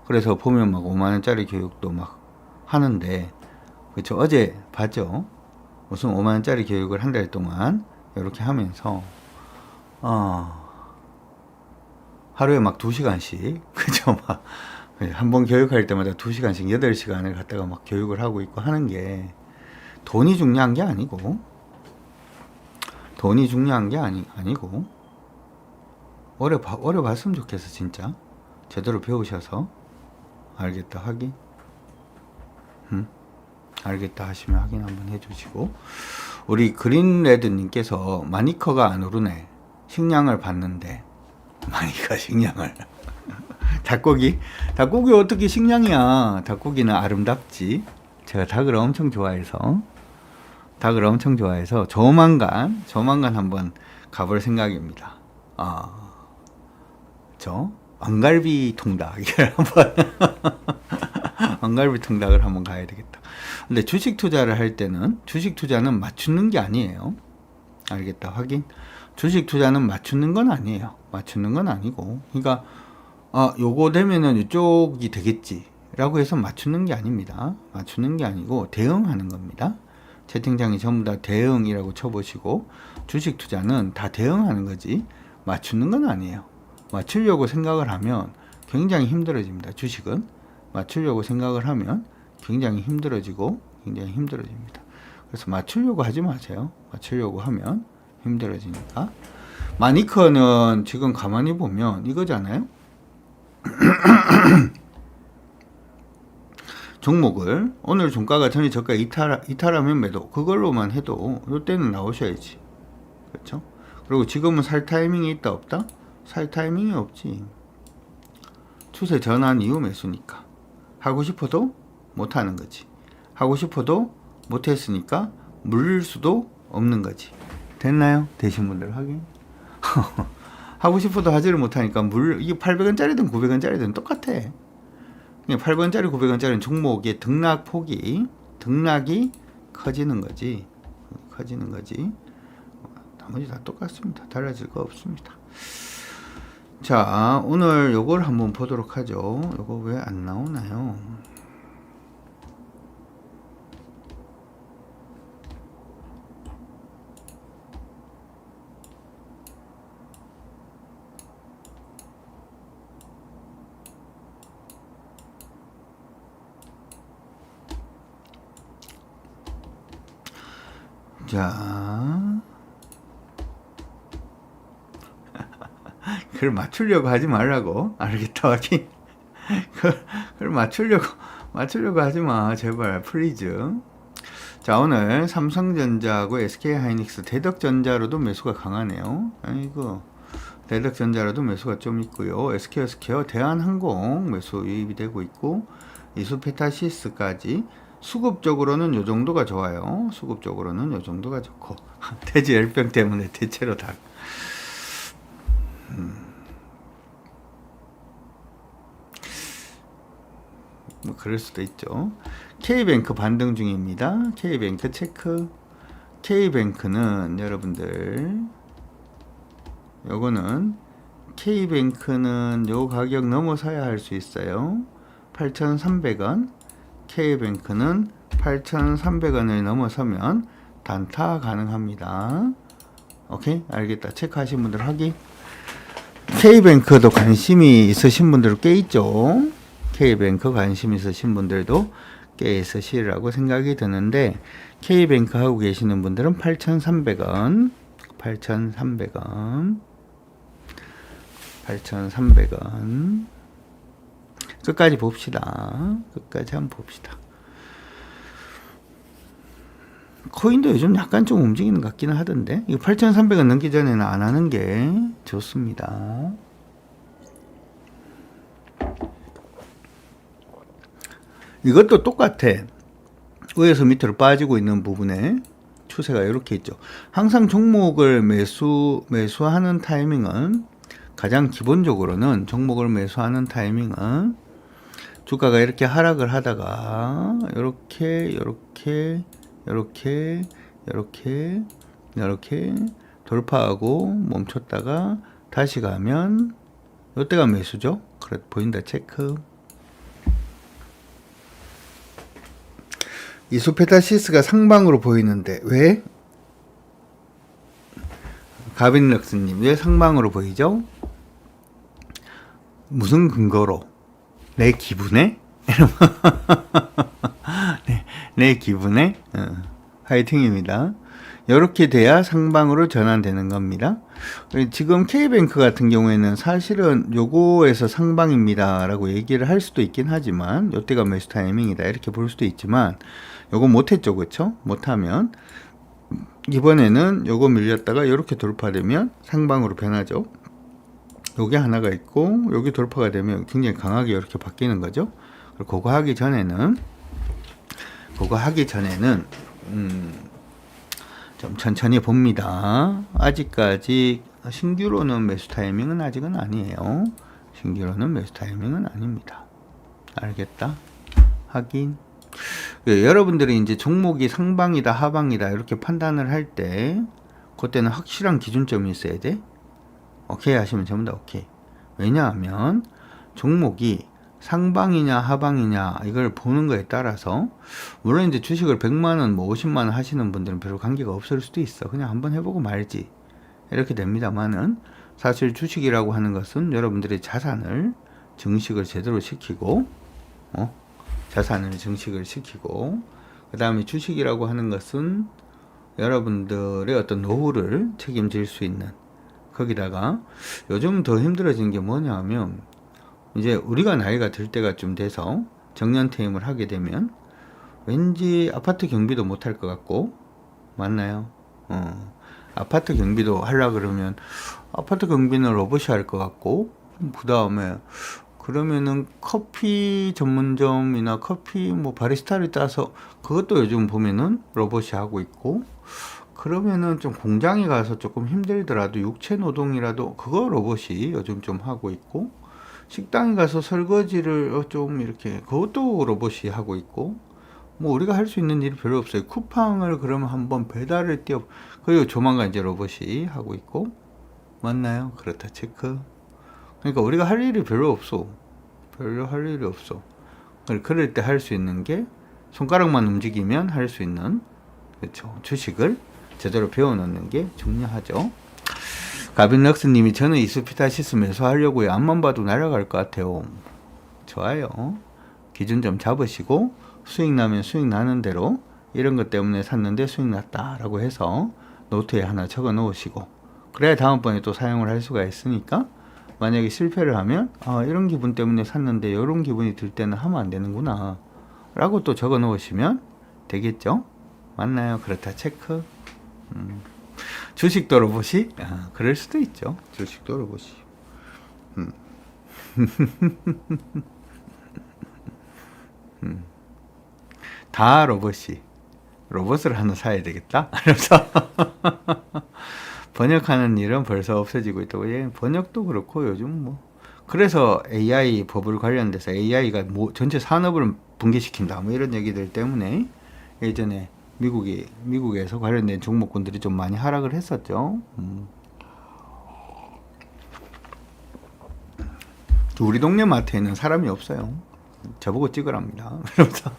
그래서 보면 막 5만원짜리 교육도 막 하는데, 그렇죠. 어제 봤죠. 무슨 5만원짜리 교육을 한 달 동안 이렇게 하면서 하루에 막 2시간씩 그죠. 막 한 번 교육할 때마다 2시간씩 8시간을 갖다가 막 교육을 하고 있고 하는 게 돈이 중요한 게 아니고, 돈이 중요한 게 아니고 오래 봤으면 좋겠어. 진짜 제대로 배우셔서. 알겠다 확인. 알겠다 하시면 확인 한번 해주시고, 우리 그린레드님께서 마니커가 안 오르네. 식량을 봤는데. 마니커 식량을 닭고기 어떻게 식량이야. 닭고기는 아름답지. 제가 닭을 엄청 좋아해서 조만간 한번 가볼 생각입니다. 저 왕갈비 통닭을 한번 왕갈비 통닭을 한번 가야 되겠다. 근데 주식 투자를 할 때는 주식 투자는 맞추는 게 아니에요. 알겠다 확인. 주식 투자는 맞추는 건 아니에요. 맞추는 건 아니고, 그러니까 요거 되면은 이쪽이 되겠지 라고 해서 맞추는 게 아닙니다. 맞추는 게 아니고 대응하는 겁니다. 채팅창이 전부 다 대응이라고 쳐보시고, 주식 투자는 다 대응하는 거지 맞추는 건 아니에요. 맞추려고 생각을 하면 굉장히 힘들어집니다. 주식은 맞추려고 생각을 하면 굉장히 힘들어집니다. 그래서 맞추려고 하지 마세요. 맞추려고 하면 힘들어지니까. 마니커는 지금 가만히 보면 이거잖아요. 종목을 오늘 종가가 전일 저가 이탈하면 매도, 그걸로만 해도 이때는 나오셔야지. 그렇죠? 그리고 지금은 살 타이밍이 있다 없다? 살 타이밍이 없지. 추세 전환 이후 매수니까. 하고 싶어도 못하는 거지. 하고 싶어도 못했으니까 물릴 수도 없는 거지. 됐나요? 되신 분들 확인. 하고 싶어도 하지를 못하니까 이게 800원짜리든 900원짜리든 똑같아. 800원짜리 900원짜리는 종목의 등락이 커지는 거지. 나머지 다 똑같습니다. 달라질 거 없습니다. 자, 오늘 요걸 한번 보도록 하죠. 요거 왜 안 나오나요? 자, 그걸 맞추려고 하지 말라고. 알겠다 확인. 그걸 맞추려고 하지 마 제발 플리즈. 자, 오늘 삼성전자하고 SK하이닉스, 대덕전자로도 매수가 강하네요. 아이고, 대덕전자라도 매수가 좀 있고요. SK스퀘어, 대한항공 매수 유입이 되고 있고, 이수페타시스까지 수급적으로는 요 정도가 좋아요. 수급적으로는 요 정도가 좋고 돼지 열병 때문에 대체로 다 뭐 그럴 수도 있죠. K뱅크 반등 중입니다. K뱅크 체크. K뱅크는 여러분들 요거는 K뱅크는 요 가격 넘어서야 할 수 있어요. 8,300원. K뱅크는 8,300원을 넘어서면 단타 가능합니다. 오케이? 알겠다. 체크하신 분들 확인. K뱅크도 관심이 있으신 분들 꽤 있죠. K뱅크 관심 있으신 분들도 꽤 있으시라고 생각이 드는데, K뱅크 하고 계시는 분들은 8,300원, 8,300원, 8,300원. 끝까지 봅시다. 끝까지 한번 봅시다. 코인도 요즘 약간 좀 움직이는 것 같기는 하던데, 이거 8,300원 넘기 전에는 안 하는 게 좋습니다. 이것도 똑같아. 위에서 밑으로 빠지고 있는 부분에 추세가 이렇게 있죠. 항상 종목을 매수하는 타이밍은, 가장 기본적으로는 종목을 매수하는 타이밍은 주가가 이렇게 하락을 하다가 이렇게 돌파하고 멈췄다가 다시 가면 이때가 매수죠. 그래 보인다. 체크. 이수페타시스가 상방으로 보이는데 왜? 가빈럭스님 왜 상방으로 보이죠? 무슨 근거로? 내 기분에? 내 기분에? 화이팅입니다. 이렇게 돼야 상방으로 전환되는 겁니다. 지금 K뱅크 같은 경우에는 사실은 요거에서 상방입니다 라고 얘기를 할 수도 있긴 하지만, 요때가 매수 타이밍이다 이렇게 볼 수도 있지만, 요거 못했죠. 그쵸? 못하면 이번에는 요거 밀렸다가 이렇게 돌파되면 상방으로 변하죠. 요게 하나가 있고, 여기 돌파가 되면 굉장히 강하게 이렇게 바뀌는 거죠. 그리고 그거 하기 전에는 좀 천천히 봅니다. 아직까지 신규로는 매수 타이밍은 아직은 아니에요. 신규로는 매수 타이밍은 아닙니다. 알겠다. 확인. 여러분들이 이제 종목이 상방이다 하방이다 이렇게 판단을 할 때, 그때는 확실한 기준점이 있어야 돼. 오케이 하시면 전부 다 오케이. 왜냐하면 종목이 상방이냐 하방이냐 이걸 보는 거에 따라서, 물론 이제 주식을 100만원 뭐 50만원 하시는 분들은 별로 관계가 없을 수도 있어. 그냥 한번 해보고 말지 이렇게 됩니다만은, 사실 주식이라고 하는 것은 여러분들의 자산을 증식을 제대로 시키고, 그 다음에 주식이라고 하는 것은 여러분들의 어떤 노후를 책임질 수 있는, 거기다가 요즘 더 힘들어진 게 뭐냐 하면, 이제 우리가 나이가 들 때가 좀 돼서 정년퇴임을 하게 되면 왠지 아파트 경비도 못 할 것 같고, 맞나요? 아파트 경비도 하려 그러면 아파트 경비는 로봇이 할 것 같고, 그 다음에 그러면은 커피 전문점이나 커피 뭐 바리스타를 따서 그것도 요즘 보면은 로봇이 하고 있고, 그러면은 좀 공장에 가서 조금 힘들더라도 육체 노동이라도 그거 로봇이 요즘 좀 하고 있고, 식당에 가서 설거지를 좀 이렇게 그것도 로봇이 하고 있고, 뭐 우리가 할 수 있는 일이 별로 없어요. 쿠팡을 그러면 한번 배달을 그리고 조만간 이제 로봇이 하고 있고, 맞나요? 그렇다. 체크. 그러니까 우리가 할 일이 별로 없어. 그럴 때 할 수 있는 게, 손가락만 움직이면 할 수 있는, 그렇죠, 주식을 제대로 배워놓는 게 중요하죠. 가빈럭스님이 저는 이수피타시스 매수하려고요. 앞만 봐도 날아갈 것 같아요. 좋아요. 기준 좀 잡으시고, 수익 나면 수익 나는 대로, 이런 것 때문에 샀는데 수익 났다라고 해서 노트에 하나 적어 놓으시고, 그래야 다음번에 또 사용을 할 수가 있으니까, 만약에 실패를 하면 이런 기분 때문에 샀는데 이런 기분이 들 때는 하면 안 되는구나 라고 또 적어 놓으시면 되겠죠. 맞나요? 그렇다. 체크. 주식도 로봇이? 아, 그럴 수도 있죠. 주식도 로봇이. 음. 다 로봇이. 로봇을 하나 사야 되겠다? 그래서 번역하는 일은 벌써 없어지고 있다고. 예, 번역도 그렇고 요즘 뭐. 그래서 AI 법을 관련돼서 AI가 뭐 전체 산업을 붕괴시킨다. 뭐 이런 얘기들 때문에 예전에 미국에서 관련된 종목군들이 좀 많이 하락을 했었죠. 우리 동네 마트에는 사람이 없어요. 저보고 찍으랍니다. 그러면서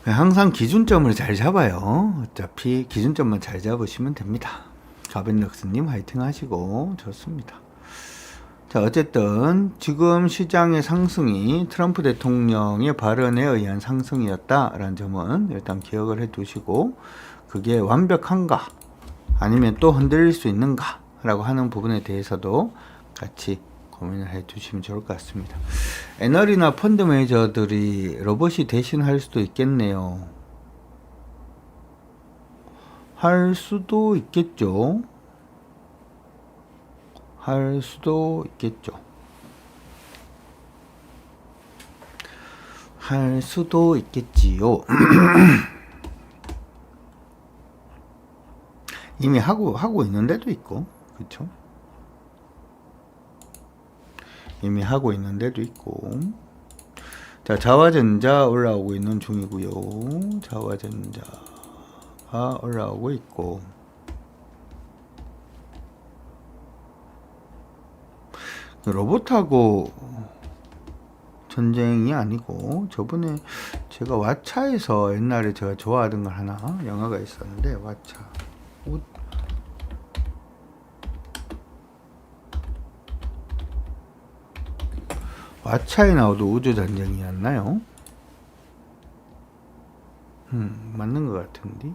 항상 기준점을 잘 잡아요. 어차피 기준점만 잘 잡으시면 됩니다. 가벤럭스님 화이팅 하시고 좋습니다. 자, 어쨌든 지금 시장의 상승이 트럼프 대통령의 발언에 의한 상승이었다라는 점은 일단 기억을 해 두시고, 그게 완벽한가 아니면 또 흔들릴 수 있는가 라고 하는 부분에 대해서도 같이 고민을 해 두시면 좋을 것 같습니다. 애널이나 펀드 매니저들이 로봇이 대신할 수도 있겠네요. 할 수도 있겠죠. 할 수도 있겠죠. 할 수도 있겠지요. 이미 하고 있는 데도 있고, 그쵸? 이미 하고 있는 데도 있고. 자, 자화전자 올라오고 있는 중이고요. 자화전자가 올라오고 있고. 로봇하고 전쟁이 아니고, 저번에 제가 왓챠에서 옛날에 제가 좋아하던 걸 하나, 영화가 있었는데, 왓챠. 왓챠에 나오도 우주전쟁이었나요? 맞는 것 같은데.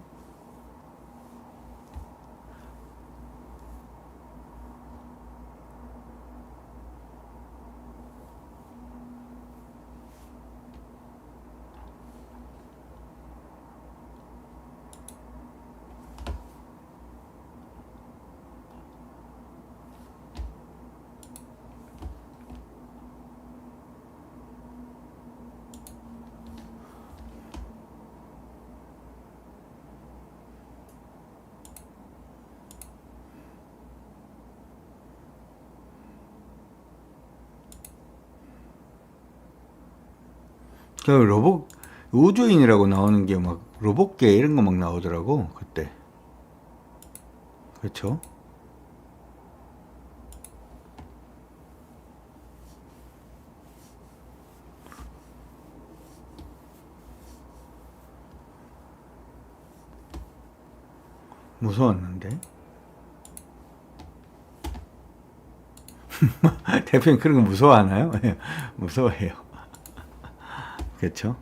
그 로봇 우주인이라고 나오는 게 막 로봇계 이런 거 막 나오더라고 그때. 그렇죠? 무서웠는데. 대표님 그런 거 무서워하나요? 무서워해요. 그렇죠?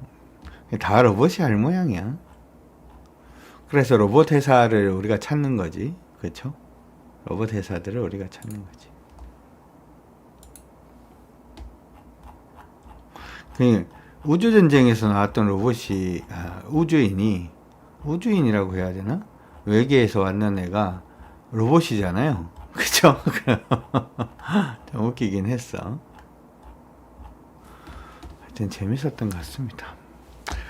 다 로봇이 할 모양이야. 그래서 로봇 회사를 우리가 찾는 거지. 그렇죠? 로봇 회사들을 우리가 찾는 거지. 그 우주전쟁에서 나왔던 로봇이, 우주인이라고 해야 되나? 외계에서 왔는 애가 로봇이잖아요. 그쵸? 좀 웃기긴 했어. 하여튼 재밌었던 것 같습니다.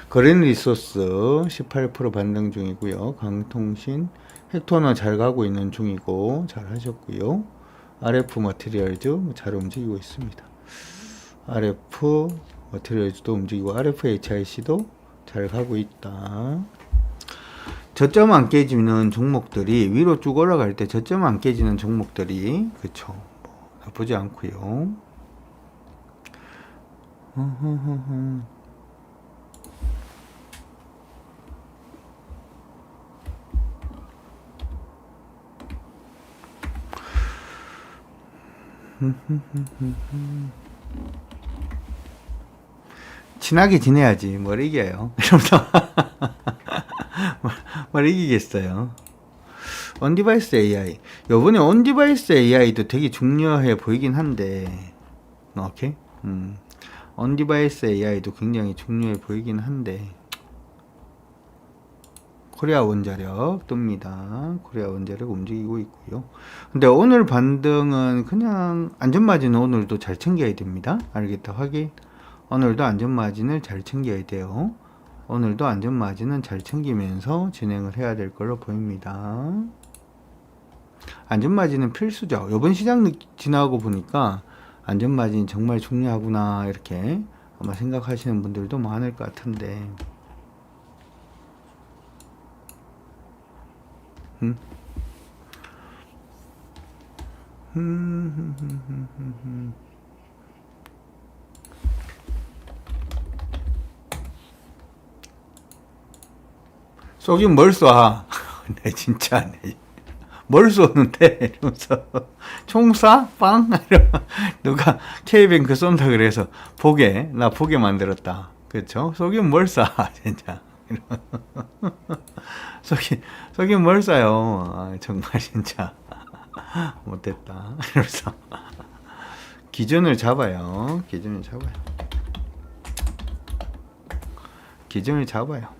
거래는 리소스 18% 반등 중이고요. 강통신, 헥토너 잘 가고 있는 중이고 잘 하셨고요. RF 머티리얼즈 잘 움직이고 있습니다. RF 머티리얼즈도 움직이고 RF HIC도 잘 가고 있다. 저점 안 깨지는 종목들이 위로 쭉 올라갈 때 저점 안 깨지는 종목들이 그쵸 뭐 나쁘지 않고요. 친하게 지내야지 뭘 이겨요. 이러면서 뭘 이기겠어요. 온디바이스 AI 요번에 온디바이스 AI도 되게 중요해 보이긴 한데 오케이 온디바이스 AI도 굉장히 중요해 보이긴 한데 코리아 원자력 뜹니다. 코리아 원자력 움직이고 있고요. 근데 오늘 반등은 그냥 안전마진 오늘도 잘 챙겨야 됩니다. 알겠다 확인. 오늘도 안전마진을 잘 챙겨야 돼요. 오늘도 안전마진은 잘 챙기면서 진행을 해야 될 걸로 보입니다. 안전마진은 필수죠. 이번 시장 지나고 보니까 안전마진이 정말 중요하구나 이렇게 아마 생각하시는 분들도 많을 것 같은데 쏘긴 뭘 쏴? 네 진짜 네. 뭘 쏘는데? 이러면서 총 쏴? 빵? 이러면 누가 K뱅크 쏜다 그래서 나 보게 만들었다. 그렇죠? 쏘긴 뭘 쏴? 진짜 쏘긴 뭘 쏴요? 아, 정말 진짜 못됐다. 이러면서 기준을 잡아요. 기준을 잡아요. 기준을 잡아요.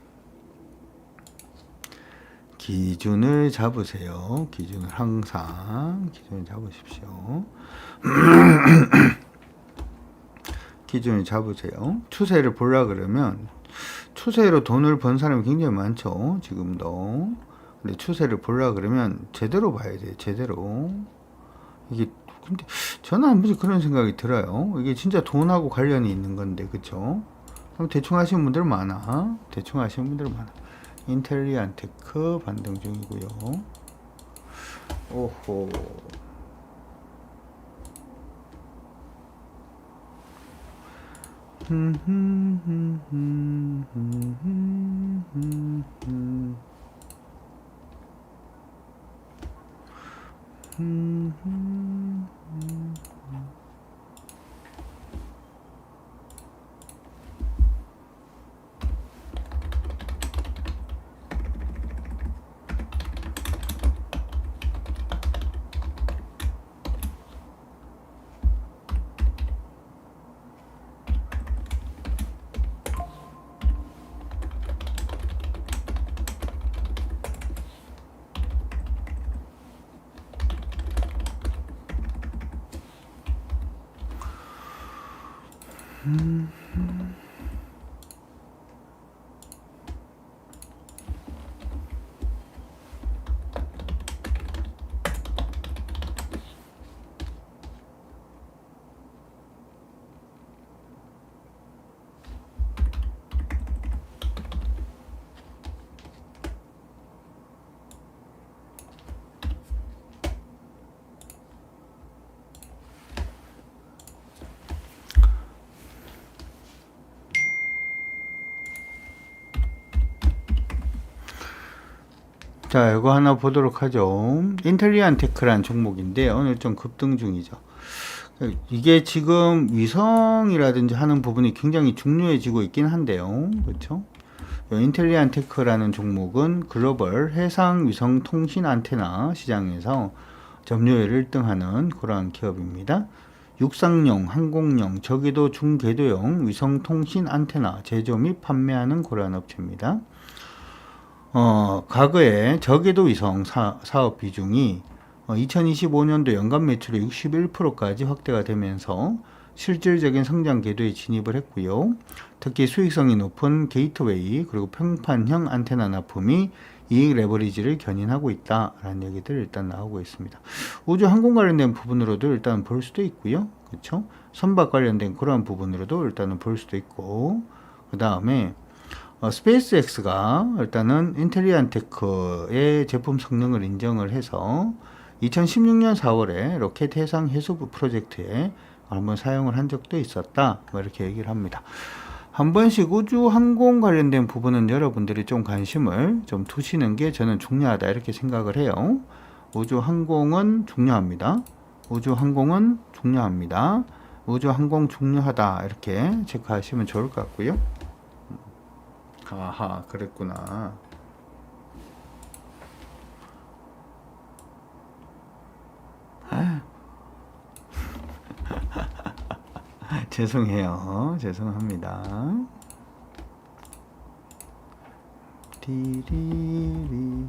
기준을 잡으세요. 기준을 항상 기준을 잡으십시오. 기준을 잡으세요. 추세를 보려 그러면 추세로 돈을 번 사람이 굉장히 많죠. 지금도. 근데 추세를 보려 그러면 제대로 봐야 돼요. 제대로. 이게 근데 저는 한 번씩 그런 생각이 들어요. 이게 진짜 돈하고 관련이 있는 건데, 그쵸? 대충 하시는 분들 많아. 대충 하시는 분들 많아. 인텔리안테크 반등 중이고요. 오호. 자, 이거 하나 보도록 하죠. 인텔리안테크란 종목인데 오늘 좀 급등 중이죠. 이게 지금 위성이라든지 하는 부분이 굉장히 중요해지고 있긴 한데요. 그렇죠? 인텔리안테크라는 종목은 글로벌 해상 위성 통신 안테나 시장에서 점유율을 1등하는 그러한 기업입니다. 육상용, 항공용, 저궤도, 중궤도용 위성 통신 안테나 제조 및 판매하는 그러한 업체입니다. 과거에 저궤도 위성 사업 비중이 2025년도 연간 매출의 61%까지 확대가 되면서 실질적인 성장 궤도에 진입을 했고요. 특히 수익성이 높은 게이트웨이 그리고 평판형 안테나 납품이 이익 레버리지를 견인하고 있다라는 얘기들 일단 나오고 있습니다. 우주 항공 관련된 부분으로도 일단 볼 수도 있고요. 그렇죠? 선박 관련된 그러한 부분으로도 일단은 볼 수도 있고 그 다음에 스페이스X가 일단은 인텔리안테크의 제품 성능을 인정을 해서 2016년 4월에 로켓 해상 해수부 프로젝트에 한번 사용을 한 적도 있었다. 뭐 이렇게 얘기를 합니다. 한 번씩 우주 항공 관련된 부분은 여러분들이 좀 관심을 좀 두시는 게 저는 중요하다 이렇게 생각을 해요. 우주 항공은 중요합니다. 우주 항공은 중요합니다. 우주 항공 중요하다 이렇게 체크하시면 좋을 것 같고요. 아하, 그랬구나. 죄송해요. 죄송합니다. 디리리.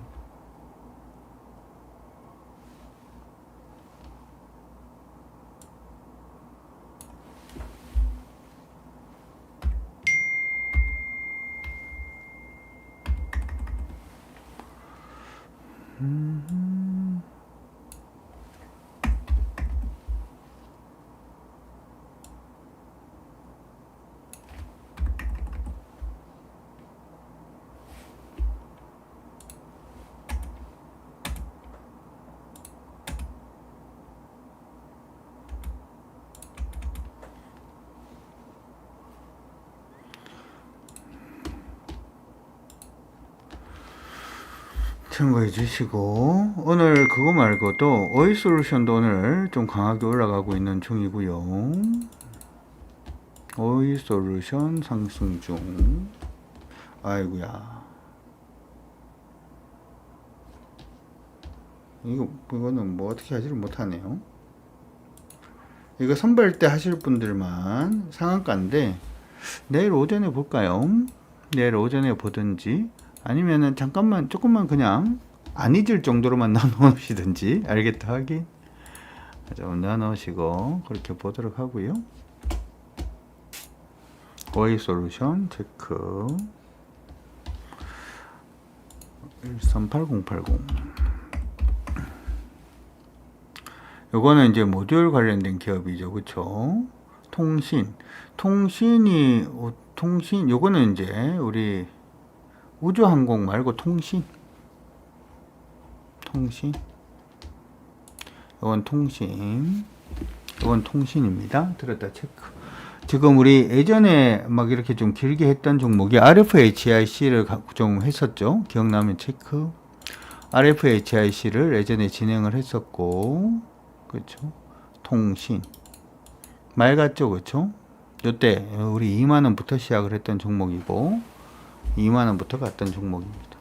참고해 주시고, 오늘 그거 말고도 오이솔루션도 오늘 좀 강하게 올라가고 있는 중이고요. 오이솔루션 상승 중. 아이고야, 이거는 뭐 어떻게 하지를 못하네요. 이거 선발 때 하실 분들만 상한가인데, 내일 오전에 볼까요? 내일 오전에 보든지, 아니면은 잠깐만 조금만 그냥 안 잊을 정도로만 나눠놓으시든지. 알겠다 하긴 좀 나눠놓으시고 그렇게 보도록 하고요. 오이솔루션 체크 138080. 요거는 이제 모듈 관련된 기업이죠, 그쵸? 통신 요거는 이제 우리 우주항공 말고 통신. 이건 통신입니다. 들었다 체크. 지금 우리 예전에 막 이렇게 좀 길게 했던 종목이 RFHIC를 좀 했었죠. 기억나면 체크. RFHIC를 예전에 진행을 했었고, 그렇죠. 통신 맑았죠, 그렇죠. 요때 우리 2만원부터 시작을 했던 종목이고 2만원부터 갔던 종목입니다.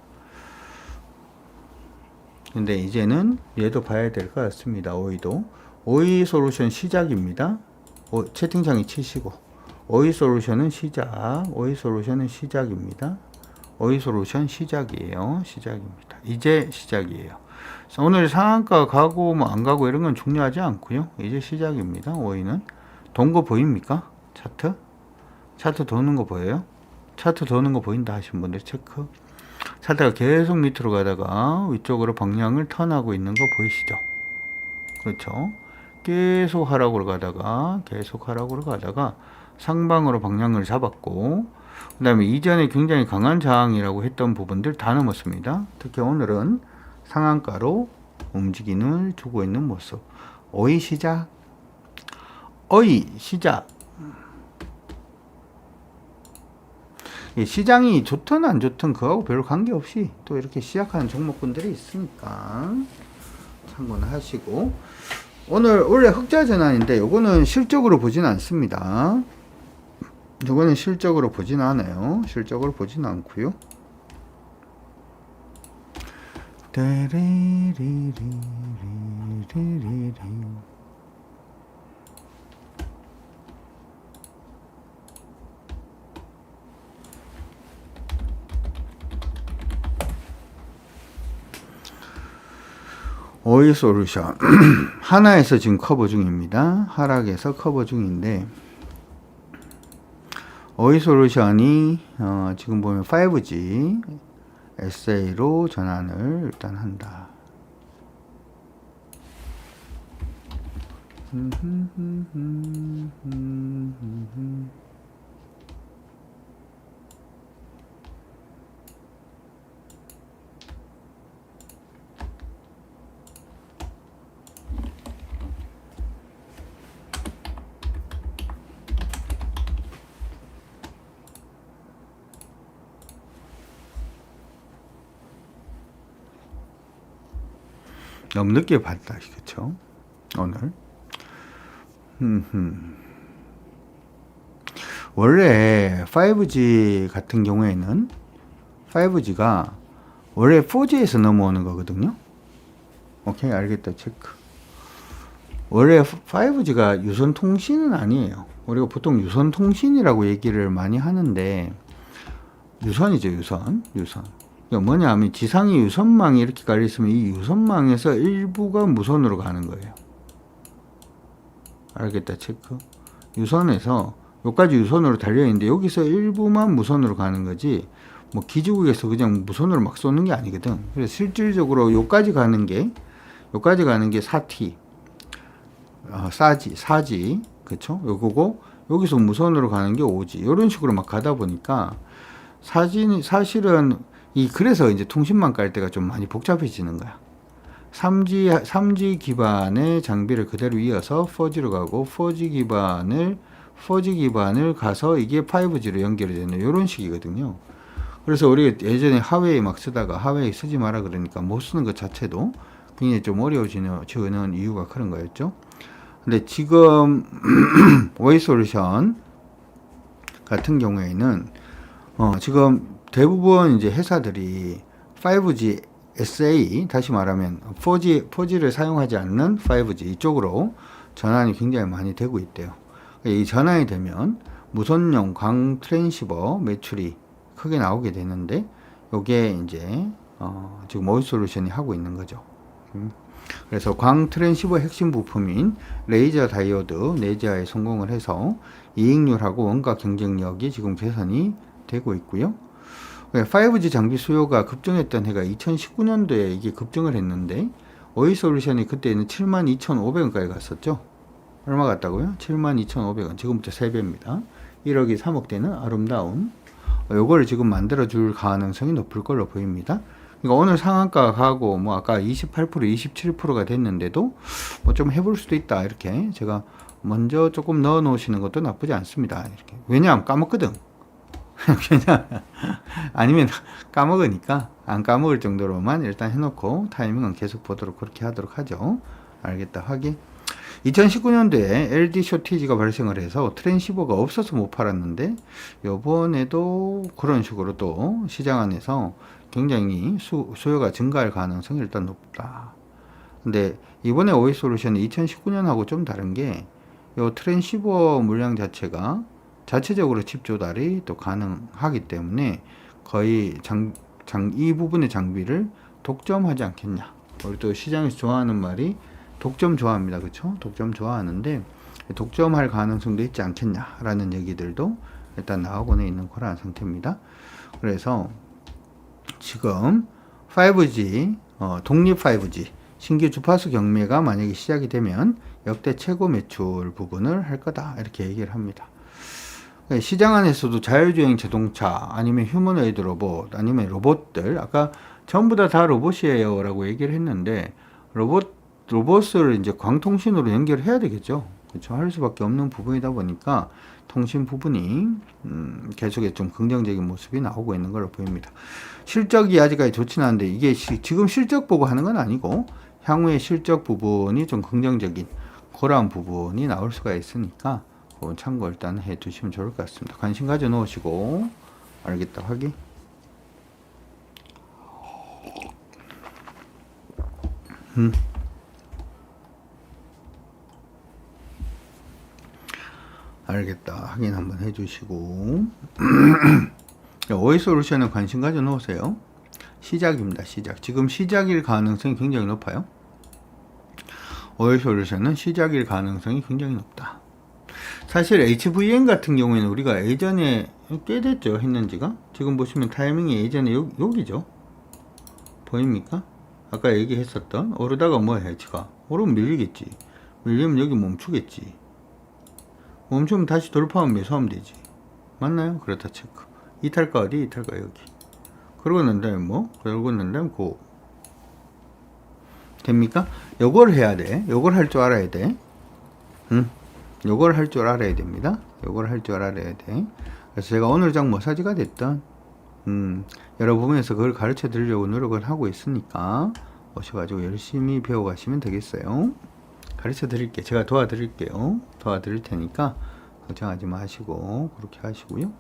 근데 이제는 얘도 봐야 될 것 같습니다. 오이솔루션 시작입니다. 채팅창에 치시고 오이솔루션은 시작입니다. 오이솔루션 시작이에요. 시작입니다. 이제 시작이에요. 오늘 상한가 가고 뭐 안 가고 이런 건 중요하지 않고요. 이제 시작입니다. 오이는 돈 거 보입니까? 차트 도는 거 보여요? 차트 도는 거 보인다 하신 분들 체크. 차트가 계속 밑으로 가다가 위쪽으로 방향을 턴하고 있는 거 보이시죠? 그렇죠? 계속 하락으로 가다가 상방으로 방향을 잡았고, 그 다음에 이전에 굉장히 강한 저항이라고 했던 부분들 다 넘었습니다. 특히 오늘은 상한가로 움직임을 주고 있는 모습. 오이 시작. 시장이 좋든 안 좋든 그거하고 별로 관계없이 또 이렇게 시작하는 종목군들이 있으니까 참고는 하시고, 오늘 원래 흑자 전환인데 요거는 실적으로 보진 않습니다. 요거는 실적으로 보진 않아요. 실적으로 보진 않고요. 오이솔루션 하나에서 지금 커버 중입니다. 하락에서 커버 중인데, 오이솔루션이 지금 보면 5G SA로 전환을 일단 한다. 너무 늦게 봤다, 그쵸? 오늘. 원래 5G 같은 경우에는 5G가 원래 4G에서 넘어오는 거거든요. 오케이, 알겠다, 체크. 원래 5G가 유선 통신은 아니에요. 우리가 보통 유선 통신이라고 얘기를 많이 하는데 유선이죠, 유선. 그러니까 뭐냐 하면 지상이 유선망이 이렇게 깔려 있으면 이 유선망에서 일부가 무선으로 가는 거예요. 알겠다, 체크. 유선에서 여기까지 유선으로 달려있는데 여기서 일부만 무선으로 가는 거지 뭐 기지국에서 그냥 무선으로 막 쏘는 게 아니거든. 그래서 실질적으로 여기까지 가는 게 4T 사지 그쵸? 요거고 여기서 무선으로 가는 게 5G 이런 식으로 막 가다 보니까 사실은 그래서 이제 통신망 깔 때가 좀 많이 복잡해지는 거야. 3G 기반의 장비를 그대로 이어서 4G로 가고 4G 기반을 가서 이게 5G로 연결이 되는 이런 식이거든요. 그래서 우리가 예전에 하웨이 막 쓰다가 하웨이 쓰지 마라 그러니까 못 쓰는 것 자체도 굉장히 좀 어려워지는 이유가 그런 거였죠. 근데 지금 오이솔루션 같은 경우에는 지금 대부분 이제 회사들이 5G SA 다시 말하면 4G를 사용하지 않는 5G 이쪽으로 전환이 굉장히 많이 되고 있대요. 이 전환이 되면 무선용 광 트랜시버 매출이 크게 나오게 되는데 요게 이제 지금 오이솔루션이 하고 있는 거죠. 그래서 광 트랜시버 핵심 부품인 레이저 다이오드 내재화에 성공을 해서 이익률하고 원가 경쟁력이 지금 개선이 되고 있고요. 5G 장비 수요가 급증했던 해가 2019년도에 이게 급증을 했는데 오이솔루션이 그때는 72,500원까지 갔었죠. 얼마 갔다고요? 72,500원. 지금부터 3배입니다. 1억이 3억 되는 아름다운 요거를 지금 만들어 줄 가능성이 높을 걸로 보입니다. 그러니까 오늘 상한가가 가고 뭐 아까 28% 27%가 됐는데도 뭐 좀 해볼 수도 있다 이렇게 제가 먼저 조금 넣어 놓으시는 것도 나쁘지 않습니다. 이렇게. 왜냐하면 까먹거든. 그냥 아니면 까먹으니까 안 까먹을 정도로만 일단 해놓고 타이밍은 계속 보도록 그렇게 하도록 하죠. 알겠다. 확인. 2019년도에 LD 쇼티지가 발생을 해서 트랜시버가 없어서 못 팔았는데 요번에도 그런 식으로 또 시장 안에서 굉장히 수요가 증가할 가능성이 일단 높다. 근데 이번에 오이솔루션이 2019년하고 좀 다른 게 요 트랜시버 물량 자체가 자체적으로 칩 조달이 또 가능하기 때문에 거의 이 부분의 장비를 독점하지 않겠냐. 우리 또 시장에서 좋아하는 말이 독점 좋아합니다. 그쵸? 독점 좋아하는데 독점할 가능성도 있지 않겠냐라는 얘기들도 일단 나오고는 있는 거라는 상태입니다. 그래서 지금 5G 독립 5G 신규 주파수 경매가 만약에 시작이 되면 역대 최고 매출 부분을 할 거다 이렇게 얘기를 합니다. 시장 안에서도 자율주행 자동차 아니면 휴머노이드 로봇 아니면 로봇들 아까 전부 다 로봇이에요 라고 얘기를 했는데 로봇을 이제 광통신으로 연결해야 되겠죠. 그렇죠. 할 수밖에 없는 부분이다 보니까 통신 부분이 계속해 좀 긍정적인 모습이 나오고 있는 걸로 보입니다. 실적이 아직까지 좋지는 않은데 이게 지금 실적 보고 하는 건 아니고 향후의 실적 부분이 좀 긍정적인 그런 부분이 나올 수가 있으니까 그건 참고 일단 해 두시면 좋을 것 같습니다. 관심 가져 놓으시고 알겠다 확인. 알겠다 확인 한번 해주시고 오이솔루션에 관심 가져 놓으세요. 시작입니다. 시작. 지금 시작일 가능성이 굉장히 높아요. 오이솔루션은 시작일 가능성이 굉장히 높다. 사실 HVM 같은 경우에는 우리가 예전에 꽤 됐죠 했는지가. 지금 보시면 타이밍이 예전에 여기죠. 보입니까? 아까 얘기했었던 오르다가 뭐야 해치가 오르면 밀리겠지. 밀리면 여기 멈추겠지. 멈추면 다시 돌파하면 매수하면 되지. 맞나요? 그렇다 체크. 이탈가 어디? 이탈가 여기. 그러고 난 다음에 뭐? 그러고 난 다음에 고. 됩니까? 요걸 해야 돼. 요걸 할 줄 알아야 돼. 요걸 할 줄 알아야 됩니다. 요걸 할 줄 알아야 돼. 그래서 제가 오늘 장 뭐사지가 됐던 여러 부분에서 그걸 가르쳐 드리려고 노력을 하고 있으니까 오셔가지고 열심히 배워가시면 되겠어요. 가르쳐 드릴게요. 제가 도와드릴게요. 도와드릴 테니까 걱정하지 마시고 그렇게 하시고요.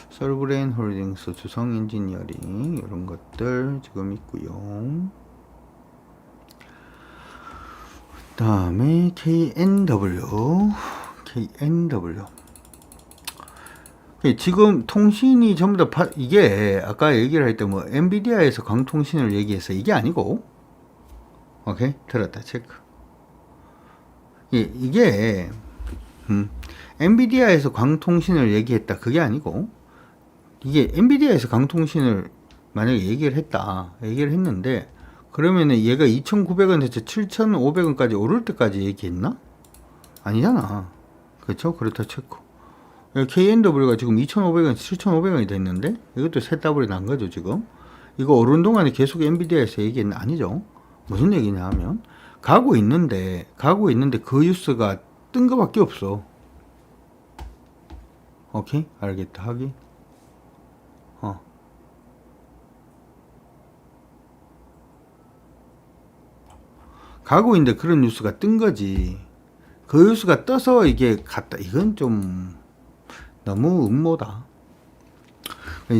솔브레인 홀딩스, 주성 엔지니어링 이런 것들 지금 있고요. 다음에 KNW. 지금 통신이 전부 다 이게 아까 얘기를 할 때 뭐 엔비디아에서 광통신을 얘기해서 이게 아니고, 오케이, 들었다 체크. 이게 엔비디아에서 광통신을 얘기했다 그게 아니고, 이게 엔비디아에서 광통신을 만약에 얘기를 했는데, 그러면은 얘가 2,900원에서 7,500원까지 오를 때까지 얘기했나? 아니잖아. 그렇죠? 그렇다 체크. KNW가 지금 2,500원, 7,500원이 됐는데, 이것도 새 더블이 난 거죠, 지금. 이거 오른 동안에 계속 엔비디아에서 얘기했나? 아니죠. 무슨 얘기냐 하면, 가고 있는데 그 뉴스가 뜬 거밖에 없어. 오케이? 알겠다, 하기. 가고 있는데 그런 뉴스가 뜬 거지. 그 뉴스가 떠서 이게 갔다. 이건 좀 너무 음모다.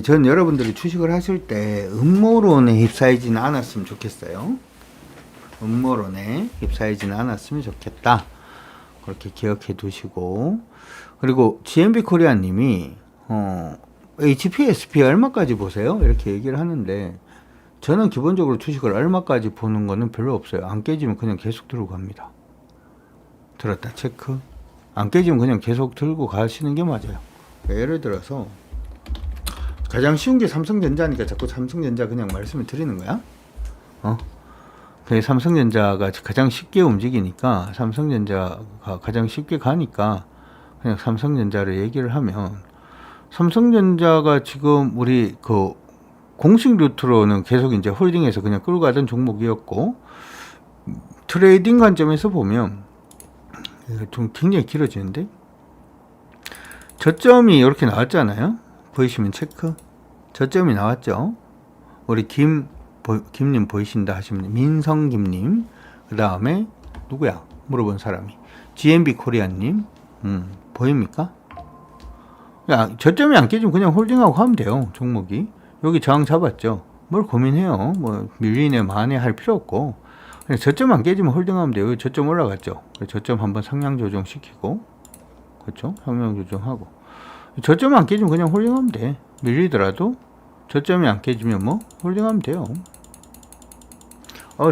전 여러분들이 주식을 하실 때 음모론에 휩싸이지는 않았으면 좋겠어요. 음모론에 휩싸이지는 않았으면 좋겠다. 그렇게 기억해 두시고, 그리고 GMB 코리아 님이 HPSP 얼마까지 보세요? 이렇게 얘기를 하는데, 저는 기본적으로 주식을 얼마까지 보는 거는 별로 없어요. 안 깨지면 그냥 계속 들고 갑니다. 들었다 체크. 안 깨지면 그냥 계속 들고 가시는 게 맞아요. 예를 들어서 가장 쉬운 게 삼성전자니까 자꾸 삼성전자 그냥 말씀을 드리는 거야. 삼성전자가 가장 쉽게 움직이니까, 삼성전자가 가장 쉽게 가니까 그냥 삼성전자를 얘기를 하면, 삼성전자가 지금 우리 그 공식 루트로는 계속 이제 홀딩해서 그냥 끌고 가던 종목이었고, 트레이딩 관점에서 보면 좀 굉장히 길어지는데, 저점이 이렇게 나왔잖아요. 보이시면 체크. 저점이 나왔죠. 우리 김님 보이신다 하시면 민성김님, 그 다음에 누구야 물어본 사람이 GMB 코리아님, 보입니까? 야, 저점이 안 깨지면 그냥 홀딩하고 가면 돼요. 종목이 여기 저항 잡았죠. 뭘 고민해요. 뭐 밀리네 마네 할 필요 없고, 그냥 저점 안 깨지면 홀딩하면 돼요. 저점 올라갔죠. 저점 한번 상향 조정 시키고, 그렇죠? 상향 조정하고, 저점 안 깨지면 그냥 홀딩하면 돼. 밀리더라도 저점이 안 깨지면 뭐 홀딩하면 돼요.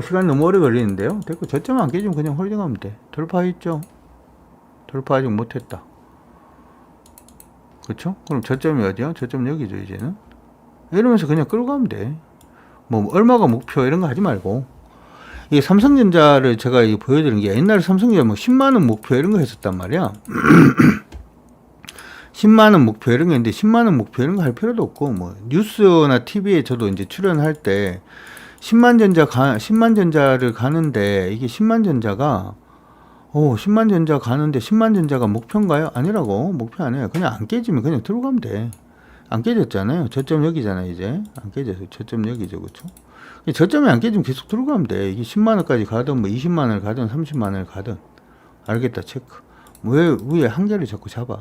시간 너무 오래 걸리는데요. 됐고, 저점 안 깨지면 그냥 홀딩하면 돼. 돌파했죠. 돌파 아직 못했다. 그렇죠? 그럼 저점이 어디야? 저점 여기죠. 이제는 이러면서 그냥 끌고 가면 돼. 뭐 얼마가 목표 이런 거 하지 말고. 이게 삼성전자를 제가 보여드리는 게, 옛날에 삼성전자 뭐 10만원 목표 이런 거 했었단 말이야. 10만원 목표 이런 거 했는데, 10만원 목표 이런 거 할 필요도 없고, 뭐 뉴스나 TV에 저도 이제 출연할 때 10만전자를 가는데, 이게 10만전자가 10만전자 가는데 10만전자가 목표인가요? 아니라고. 목표 아니에요. 그냥 안 깨지면 그냥 들어가면 돼. 안 깨졌잖아요. 저점 여기잖아요. 이제 안 깨져서 저점 여기죠. 그렇죠? 저점이 안 깨지면 계속 들어가면 돼. 이게 10만원까지 가든 뭐 20만원을 가든 30만원을 가든. 알겠다 체크. 왜 위에 한계를 자꾸 잡아?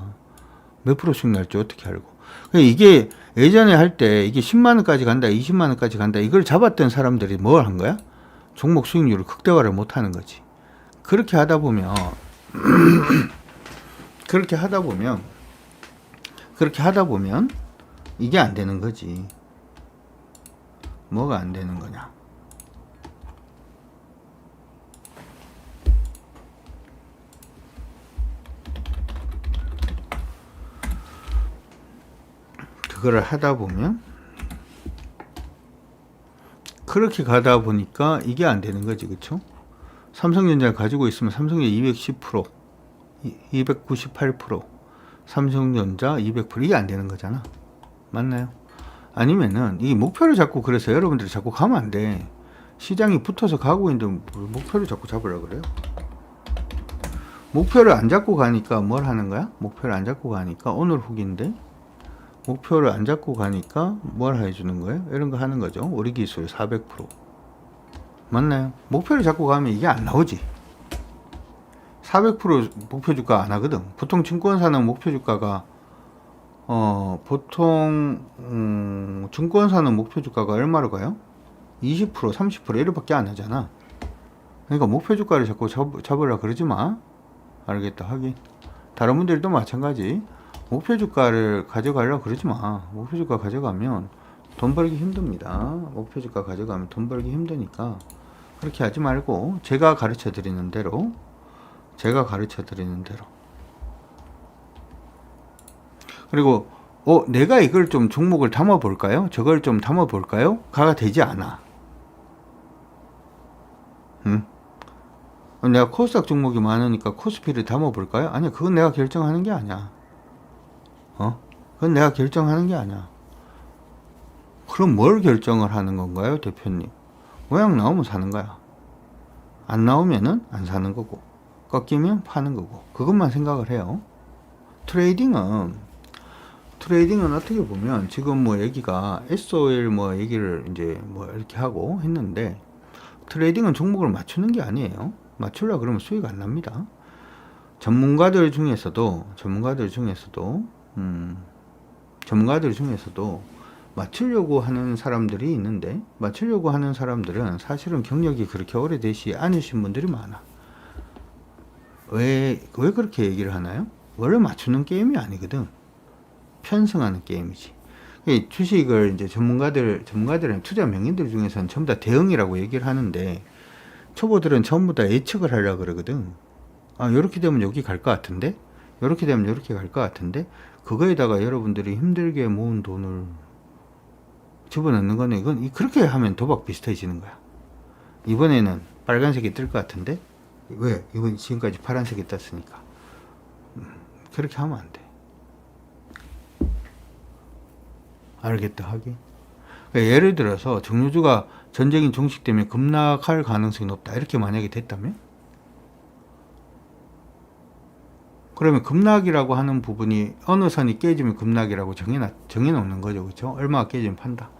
몇 프로씩 날지 어떻게 알고? 이게 예전에 할 때 이게 10만원까지 간다, 20만원까지 간다, 이걸 잡았던 사람들이 뭘 한 거야? 종목 수익률을 극대화를 못 하는 거지. 그렇게 하다 보면 이게 안 되는 거지. 뭐가 안 되는 거냐? 그거를 하다 보면, 그렇게 가다 보니까 이게 안 되는 거지. 그쵸? 삼성전자를 가지고 있으면 삼성전자 210%, 298%, 삼성전자 200%, 이게 안 되는 거잖아. 맞나요? 아니면은 이 목표를 잡고, 그래서 여러분들이 자꾸 가면 안 돼. 시장이 붙어서 가고 있는데 목표를 자꾸 잡으려고 그래요. 목표를 안 잡고 가니까 뭘 하는 거야? 목표를 안 잡고 가니까, 오늘 후기인데 목표를 안 잡고 가니까 뭘 해주는 거예요? 이런 거 하는 거죠. 우리 기술 400%. 맞나요? 목표를 잡고 가면 이게 안 나오지. 400% 목표 주가 안 하거든. 보통 증권사는 목표 주가가 증권사는 목표 주가가 얼마로 가요? 20%, 30% 이렇게밖에 안 하잖아. 그러니까 목표 주가를 자꾸 잡으라 그러지 마. 알겠다 하긴. 다른 분들도 마찬가지. 목표 주가를 가져가려고 그러지 마. 목표 주가 가져가면 돈 벌기 힘듭니다. 목표 주가 가져가면 돈 벌기 힘드니까 그렇게 하지 말고 제가 가르쳐 드리는 대로 그리고 내가 이걸 좀 종목을 담아 볼까요? 저걸 좀 담아 볼까요? 가가 되지 않아. 내가 코스닥 종목이 많으니까 코스피를 담아 볼까요? 아니야, 그건 내가 결정하는 게 아니야. 그건 내가 결정하는 게 아니야. 그럼 뭘 결정을 하는 건가요, 대표님? 모양 나오면 사는 거야. 안 나오면은 안 사는 거고, 꺾이면 파는 거고, 그것만 생각을 해요. 트레이딩은 어떻게 보면 지금 뭐 얘기가 SOL 뭐 얘기를 이제 뭐 이렇게 하고 했는데, 트레이딩은 종목을 맞추는 게 아니에요. 맞추려 그러면 수익 안 납니다. 전문가들 중에서도 맞추려고 하는 사람들이 있는데, 맞추려고 하는 사람들은 사실은 경력이 그렇게 오래되지 않으신 분들이 많아. 왜 그렇게 얘기를 하나요? 원래 맞추는 게임이 아니거든. 편승하는 게임이지. 주식을 이제 전문가들은 투자 명인들 중에서는 전부 다 대응이라고 얘기를 하는데, 초보들은 전부 다 예측을 하려고 그러거든. 요렇게 되면 여기 갈 것 같은데, 요렇게 되면 요렇게 갈 것 같은데, 그거에다가 여러분들이 힘들게 모은 돈을 집어넣는 거는, 이건 그렇게 하면 도박 비슷해지는 거야. 이번에는 빨간색이 뜰 것 같은데, 왜? 이번 지금까지 파란색이 떴으니까. 그렇게 하면 안 돼. 알겠다 하긴. 예를 들어서 정유주가 전쟁이 종식되면 급락할 가능성이 높다, 이렇게 만약에 됐다면, 그러면 급락이라고 하는 부분이 어느 선이 깨지면 급락이라고 정해놓는 거죠. 그렇죠? 얼마가 깨지면 판다.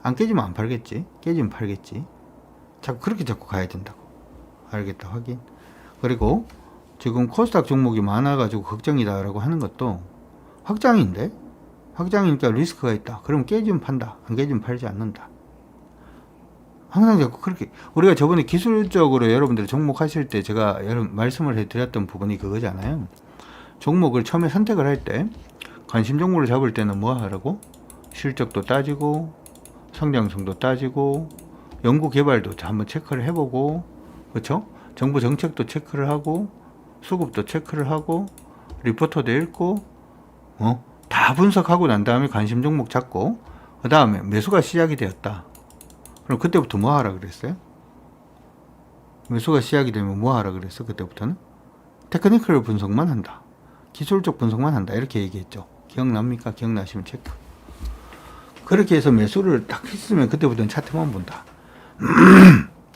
안 깨지면 안 팔겠지. 깨지면 팔겠지. 그렇게 자꾸 가야 된다고. 알겠다 확인. 그리고 지금 코스닥 종목이 많아가지고 걱정이다라고 하는 것도 확장이니까 리스크가 있다. 그럼 깨지면 판다. 안 깨지면 팔지 않는다. 항상 자꾸 그렇게, 우리가 저번에 기술적으로 여러분들 종목 하실 때 제가 말씀을 해드렸던 부분이 그거잖아요. 종목을 처음에 선택을 할 때, 관심 종목을 잡을 때는 뭐 하라고? 실적도 따지고, 성장성도 따지고, 연구 개발도 한번 체크를 해보고, 그렇죠? 정부 정책도 체크를 하고, 수급도 체크를 하고, 리포터도 읽고, 다 분석하고 난 다음에 관심 종목 잡고, 그 다음에 매수가 시작이 되었다. 그럼 그때부터 뭐 하라 그랬어요? 매수가 시작이 되면 뭐 하라 그랬어? 그때부터는 테크니컬 분석만 한다, 기술적 분석만 한다, 이렇게 얘기했죠. 기억납니까? 기억나시면 체크. 그렇게 해서 매수를 딱 했으면 그때부터는 차트만 본다.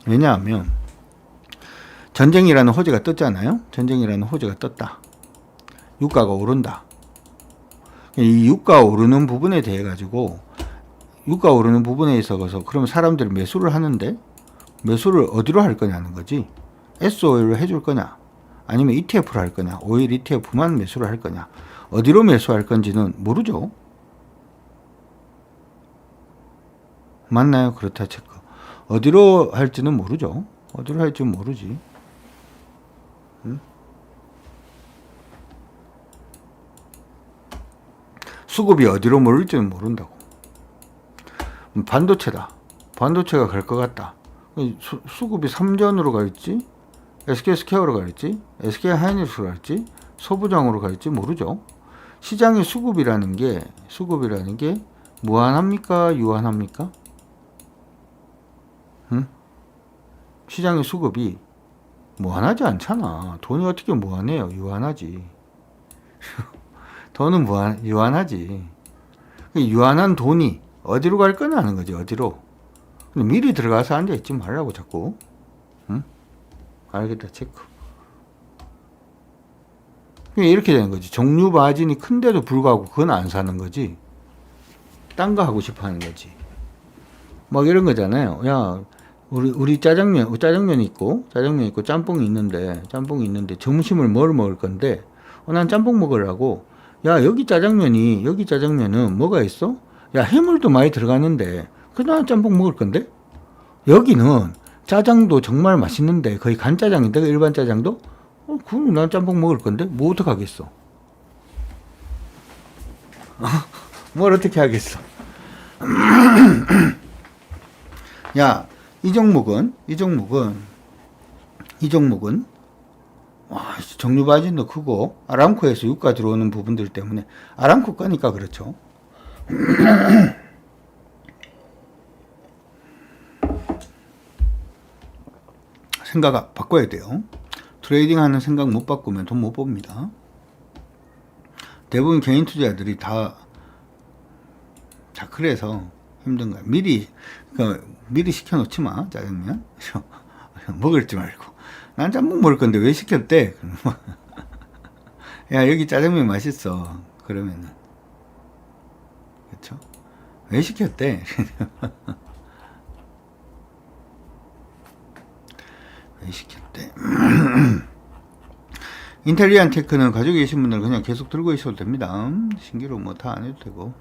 왜냐하면 전쟁이라는 호재가 떴잖아요. 전쟁이라는 호재가 떴다. 유가가 오른다. 이 유가 오르는 부분에 대해 가지고, 유가 오르는 부분에 있어서 그러면 사람들이 매수를 하는데, 매수를 어디로 할 거냐는 거지. SOL로 해줄 거냐, 아니면 ETF로 할 거냐, 오일 ETF만 매수를 할 거냐, 어디로 매수할 건지는 모르죠. 맞나요? 그렇다 체크. 어디로 할지는 모르죠. 어디로 할지는 모르지. 수급이 어디로 몰릴지는 모른다고. 반도체다. 반도체가 갈 것 같다. 수급이 삼전으로 갈지, SK스퀘어로 갈지, SK하이닉스로 갈지, 소부장으로 갈지 모르죠. 시장의 수급이라는 게 무한합니까? 유한합니까? 시장의 수급이 무한하지 않잖아. 돈이 어떻게 무한해요? 유한하지. 돈은 유한하지. 유한한 돈이 어디로 갈 거냐는 거지. 어디로. 근데 미리 들어가서 앉아있지 말라고 자꾸. 알겠다 체크. 이렇게 되는 거지. 종류 마진이 큰데도 불구하고 그건 안 사는 거지. 딴 거 하고 싶어 하는 거지. 막 이런 거잖아요. 야, 우리 짜장면 있고 짬뽕이 있는데 점심을 뭘 먹을 건데, 난 짬뽕 먹으려고. 야, 여기 짜장면은 뭐가 있어? 야, 해물도 많이 들어가는데, 그래서 난 짬뽕 먹을 건데? 여기는 짜장도 정말 맛있는데 거의 간짜장인데 일반 짜장도 그럼 난 짬뽕 먹을 건데 뭐 어떡하겠어. 뭘 어떻게 하겠어. 야, 이 종목은 와, 정유 마진도 크고 아람코에서 유가 들어오는 부분들 때문에 아람코 거니까 그렇죠. 생각 바꿔야 돼요. 트레이딩 하는 생각 못 바꾸면 돈 못 법니다. 대부분 개인 투자자들이 다 그래서 힘든 거야. 미리 시켜놓지 마, 짜장면. 먹을지 말고. 난 짬뽕 먹을 건데 왜 시켰대? 야, 여기 짜장면 맛있어. 그러면은. 그쵸? 왜 시켰대? 왜 시켰대? 인텔리안 테크는 가지고 계신 분들은 그냥 계속 들고 있어도 됩니다. 신기로 뭐 다 안 해도 되고.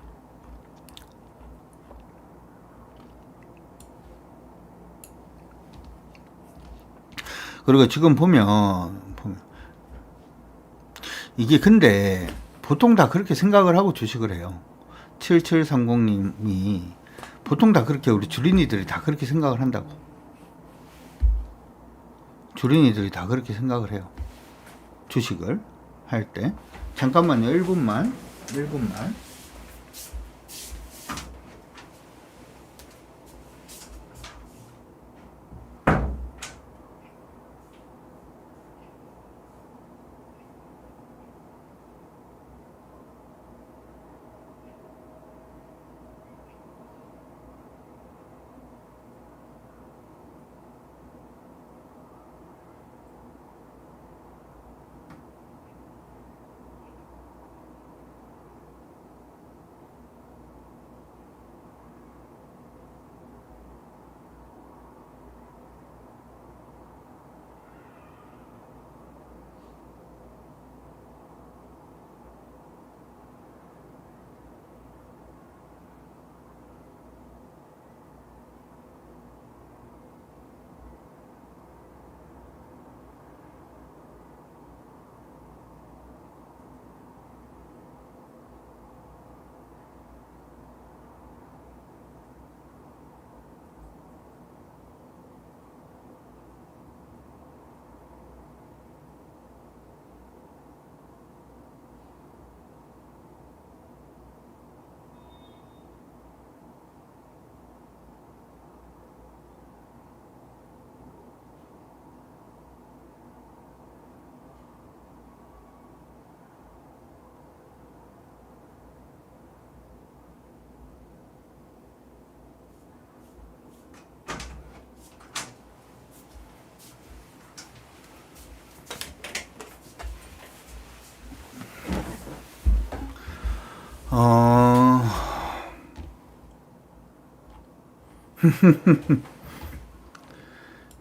그리고 지금 보면 이게 근데 보통 다 그렇게 생각을 하고 주식을 해요. 7730님이 보통 다 그렇게 우리 주린이들이 다 그렇게 생각을 한다고. 주린이들이 다 그렇게 생각을 해요. 주식을 할 때. 잠깐만요. 1분만.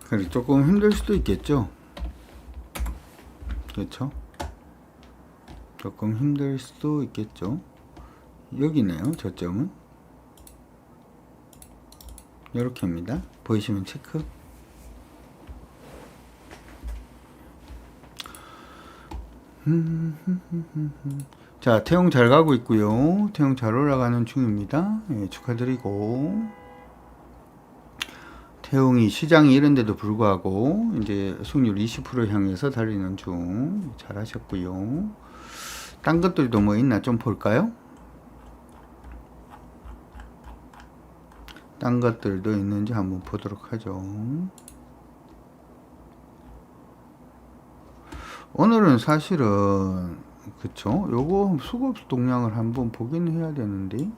그래, 조금 힘들 수도 있겠죠. 그렇죠? 조금 힘들 수도 있겠죠. 여기네요. 저점은 이렇게입니다. 보이시면 체크. 자, 태용 잘 가고 있고요. 태용 잘 올라가는 중입니다. 예, 축하드리고. 태용이 시장이 이런데도 불구하고 이제 수익률 20% 향해서 달리는 중. 잘 하셨고요. 딴 것들도 뭐 있나 좀 볼까요? 딴 것들도 있는지 한번 보도록 하죠. 오늘은 사실은 그쵸? 요거 수급 동향을 한번 보긴 해야 되는데,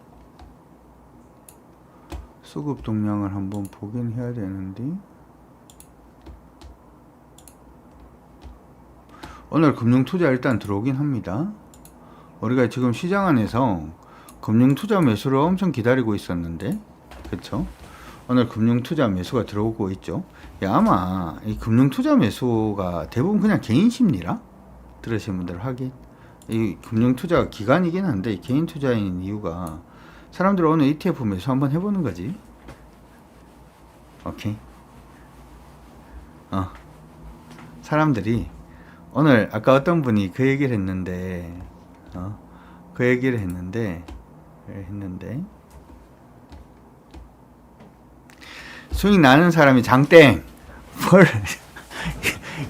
수급 동향을 한번 보긴 해야 되는데, 오늘 금융투자 일단 들어오긴 합니다. 우리가 지금 시장 안에서 금융투자 매수를 엄청 기다리고 있었는데, 그쵸? 오늘 금융투자 매수가 들어오고 있죠. 야, 아마 이 금융투자 매수가 대부분 그냥 개인 심리라 들으신 분들 하긴, 이 금융투자가 기간이긴 한데 개인 투자인 이유가 사람들 오늘 ETF 매수 한번 해보는 거지. 오케이. 어, 사람들이 오늘 아까 어떤 분이 그 얘기를 했는데 그 얘기를 했는데 수익 나는 사람이 장땡 뭘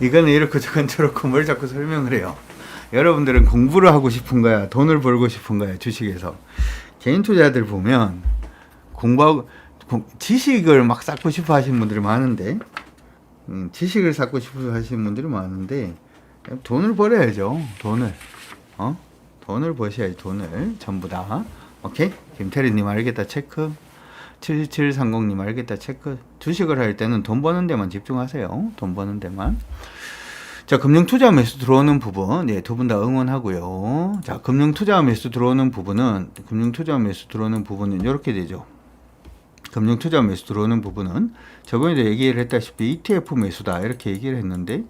이거는 이렇고 저건 저렇고 뭘 자꾸 설명을 해요. 여러분들은 공부를 하고 싶은 거야, 돈을 벌고 싶은 거야, 주식에서. 개인 투자들 보면 공부하고 지식을 막 쌓고 싶어 하시는 분들이 많은데 지식을 쌓고 싶어 하시는 분들이 많은데 돈을 벌어야죠. 돈을 버셔야지. 돈을 전부 다. 오케이? 김태리님 알겠다 체크. 7730님 알겠다 체크. 주식을 할 때는 돈 버는 데만 집중하세요. 돈 버는 데만. 자, 금융투자 매수 들어오는 부분, 예, 두 분 다 응원하고요. 자, 금융투자 매수 들어오는 부분은 이렇게 되죠. 금융투자 매수 들어오는 부분은 저번에도 얘기를 했다시피 ETF 매수다 이렇게 얘기를 했는데,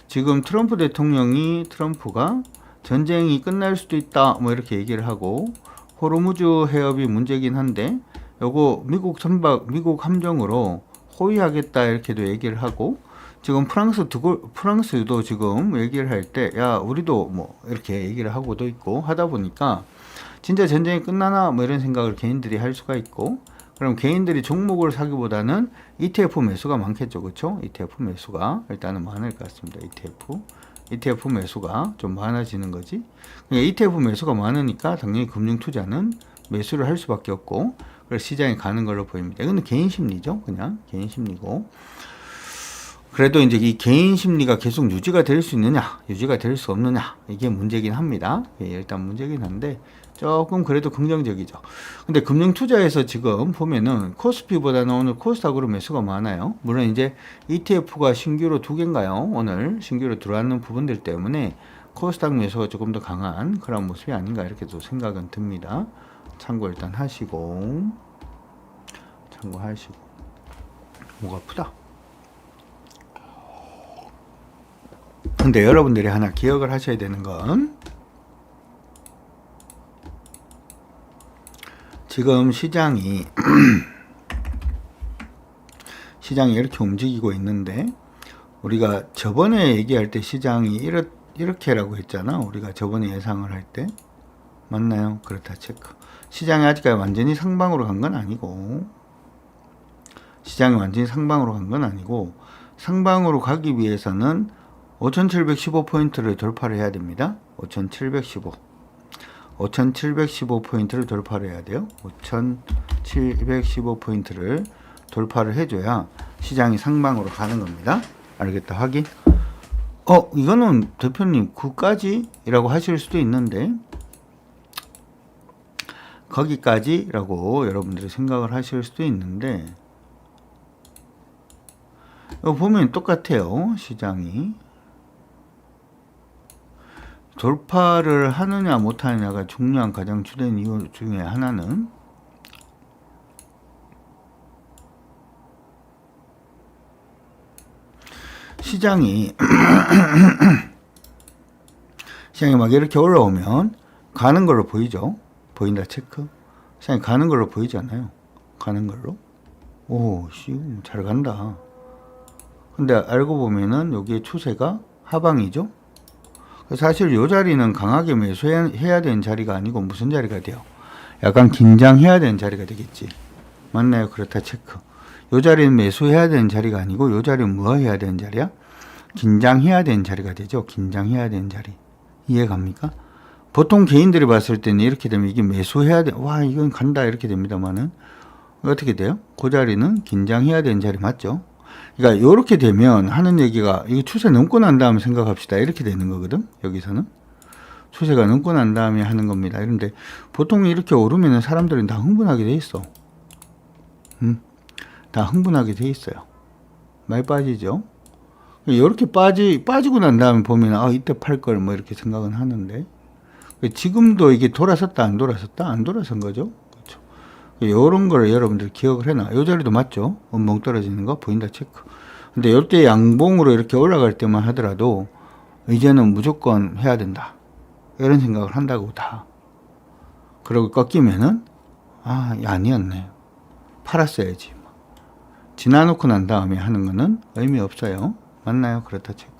지금 트럼프가 전쟁이 끝날 수도 있다 뭐 이렇게 얘기를 하고, 호르무즈 해협이 문제긴 한데 요거 미국 함정으로 호위하겠다 이렇게도 얘기를 하고, 지금 프랑스도 지금 얘기를 할 때 야 우리도 뭐 이렇게 얘기를 하고도 있고 하다 보니까 진짜 전쟁이 끝나나 뭐 이런 생각을 개인들이 할 수가 있고, 그럼 개인들이 종목을 사기보다는 ETF 매수가 많겠죠. 그렇죠? ETF 매수가 일단은 많을 것 같습니다. ETF 매수가 좀 많아지는 거지. 그러니까 ETF 매수가 많으니까 당연히 금융투자는 매수를 할 수밖에 없고, 그래서 시장에 가는 걸로 보입니다. 이건 개인 심리죠. 그냥 개인 심리고. 그래도 이제 이 개인 심리가 계속 유지가 될 수 있느냐, 유지가 될 수 없느냐, 이게 문제긴 합니다. 예, 일단 문제긴 한데 조금 그래도 긍정적이죠. 근데 금융투자에서 지금 보면은 코스피보다는 오늘 코스닥으로 매수가 많아요. 물론 이제 ETF가 신규로 2개인가요? 오늘 신규로 들어왔는 부분들 때문에 코스닥 매수가 조금 더 강한 그런 모습이 아닌가 이렇게도 생각은 듭니다. 참고 일단 하시고, 목 아프다. 근데 여러분들이 하나 기억을 하셔야 되는 건, 지금 시장이 이렇게 움직이고 있는데, 우리가 저번에 얘기할 때 시장이 이렇게라고 했잖아. 우리가 저번에 예상을 할 때. 맞나요? 그렇다 체크. 시장이 아직까지 완전히 상방으로 간 건 아니고, 상방으로 가기 위해서는 5715포인트를 돌파를 해야 됩니다. 5715포인트를 돌파를 해야 돼요. 5715포인트를 돌파를 해줘야 시장이 상방으로 가는 겁니다. 알겠다, 확인. 이거는 대표님 그까지라고 하실 수도 있는데, 거기까지라고 여러분들이 생각을 하실 수도 있는데, 이거 보면 똑같아요. 시장이 돌파를 하느냐 못하느냐가 중요한 가장 주된 이유 중에 하나는, 시장이 막 이렇게 올라오면 가는 걸로 보이죠. 보인다 체크. 시장이 가는 걸로 보이잖아요. 가는 걸로. 오, 잘 간다. 근데 알고 보면은 여기에 추세가 하방이죠. 사실 이 자리는 강하게 매수해야 되는 자리가 아니고 무슨 자리가 돼요? 약간 긴장해야 되는 자리가 되겠지. 맞나요? 그렇다 체크. 이 자리는 매수해야 되는 자리가 아니고 이 자리는 뭐 해야 되는 자리야? 긴장해야 되는 자리가 되죠. 긴장해야 되는 자리. 이해갑니까? 보통 개인들이 봤을 때는 이렇게 되면 이게 매수해야 돼. 와, 이건 간다. 이렇게 됩니다만은 어떻게 돼요? 그 자리는 긴장해야 되는 자리 맞죠? 그러니까 이렇게 되면 하는 얘기가, 이 추세 넘고 난 다음에 생각합시다. 이렇게 되는 거거든. 여기서는 추세가 넘고 난 다음에 하는 겁니다. 그런데 보통 이렇게 오르면 사람들은 다 흥분하게 돼 있어. 다 흥분하게 돼 있어요. 많이 빠지죠. 이렇게 빠지고 난 다음에 보면 이때 팔 걸 뭐 이렇게 생각은 하는데, 지금도 이게 돌아섰다 안 돌아선 거죠. 그렇죠. 이런 걸 여러분들 기억을 해놔. 이 자리도 맞죠. 멍 떨어지는 거 보인다 체크. 근데 이때 양봉으로 이렇게 올라갈 때만 하더라도 이제는 무조건 해야 된다, 이런 생각을 한다고 다. 그러고 꺾이면은 아니었네, 팔았어야지. 지나놓고 난 다음에 하는 거는 의미 없어요. 맞나요? 그렇다 체크.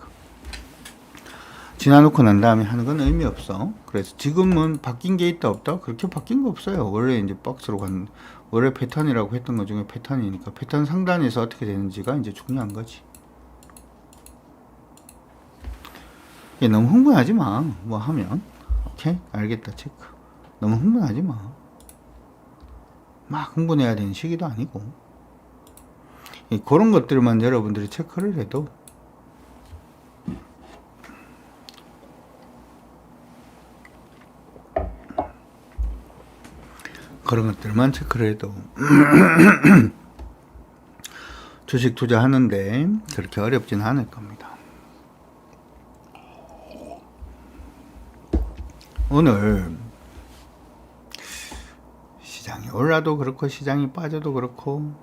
지나놓고 난 다음에 하는 건 의미 없어. 그래서 지금은 바뀐 게 있다 없다? 그렇게 바뀐 거 없어요. 원래 이제 박스로 간 원래 패턴이라고 했던 것 중에 패턴이니까 패턴 상단에서 어떻게 되는지가 이제 중요한 거지. 너무 흥분하지 마. 뭐 하면 오케이? 알겠다 체크. 너무 흥분하지 마. 막 흥분해야 되는 시기도 아니고 그런 것들만 여러분들이 체크를 해도 그런 것들만 체크를 해도 주식 투자하는데 그렇게 어렵진 않을 겁니다. 오늘 시장이 올라도 그렇고 시장이 빠져도 그렇고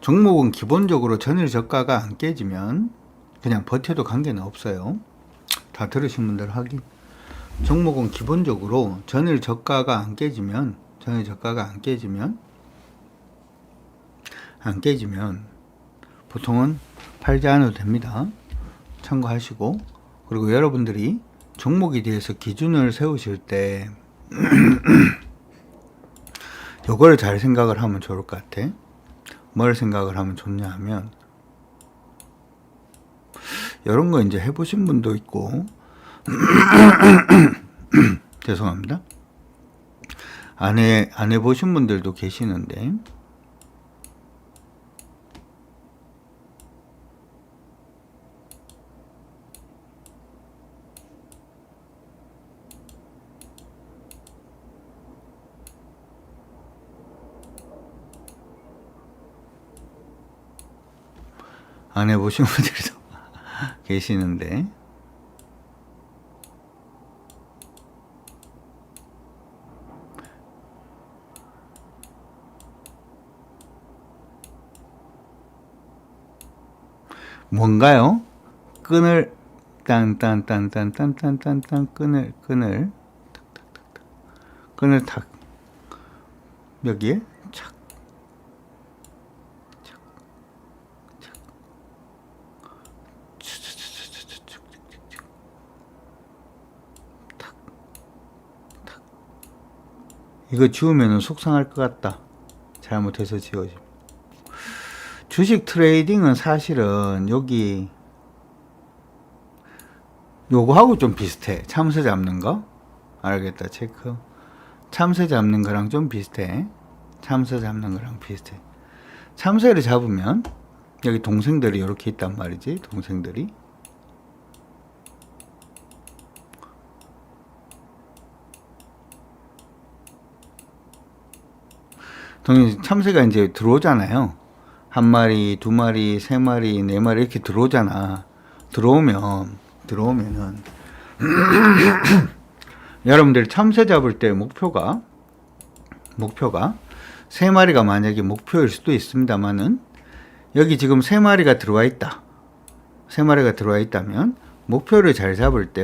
종목은 기본적으로 전일 저가가 안 깨지면 그냥 버텨도 관계는 없어요. 다 들으신 분들 확인. 종목은 기본적으로 전일 저가가 안 깨지면 보통은 팔지 않아도 됩니다. 참고하시고, 그리고 여러분들이 종목에 대해서 기준을 세우실 때 요거를 잘 생각을 하면 좋을 것 같아. 뭘 생각을 하면 좋냐 하면 이런 거 이제 해보신 분도 있고 죄송합니다. 안 해보신 분들도 계시는데 안 해보신 분들도 계시는데 뭔가요? 끈을 딴딴딴딴딴딴딴 끈을 탁 여기에 착 이거 지우면은 속상할 것 같다. 잘못해서 지워지면. 주식 트레이딩은 사실은 여기 요거하고 좀 비슷해. 참새 잡는 거 알겠다 체크. 참새 잡는 거랑 좀 비슷해. 참새를 잡으면 여기 동생들이 이렇게 있단 말이지. 동생들이 참새가 이제 들어오잖아요. 한 마리, 두 마리, 세 마리, 네 마리 이렇게 들어오잖아. 들어오면은 여러분들이 참새 잡을 때 목표가 세 마리가 만약에 목표일 수도 있습니다만은 여기 지금 세 마리가 들어와 있다. 세 마리가 들어와 있다면 목표를 잡을 때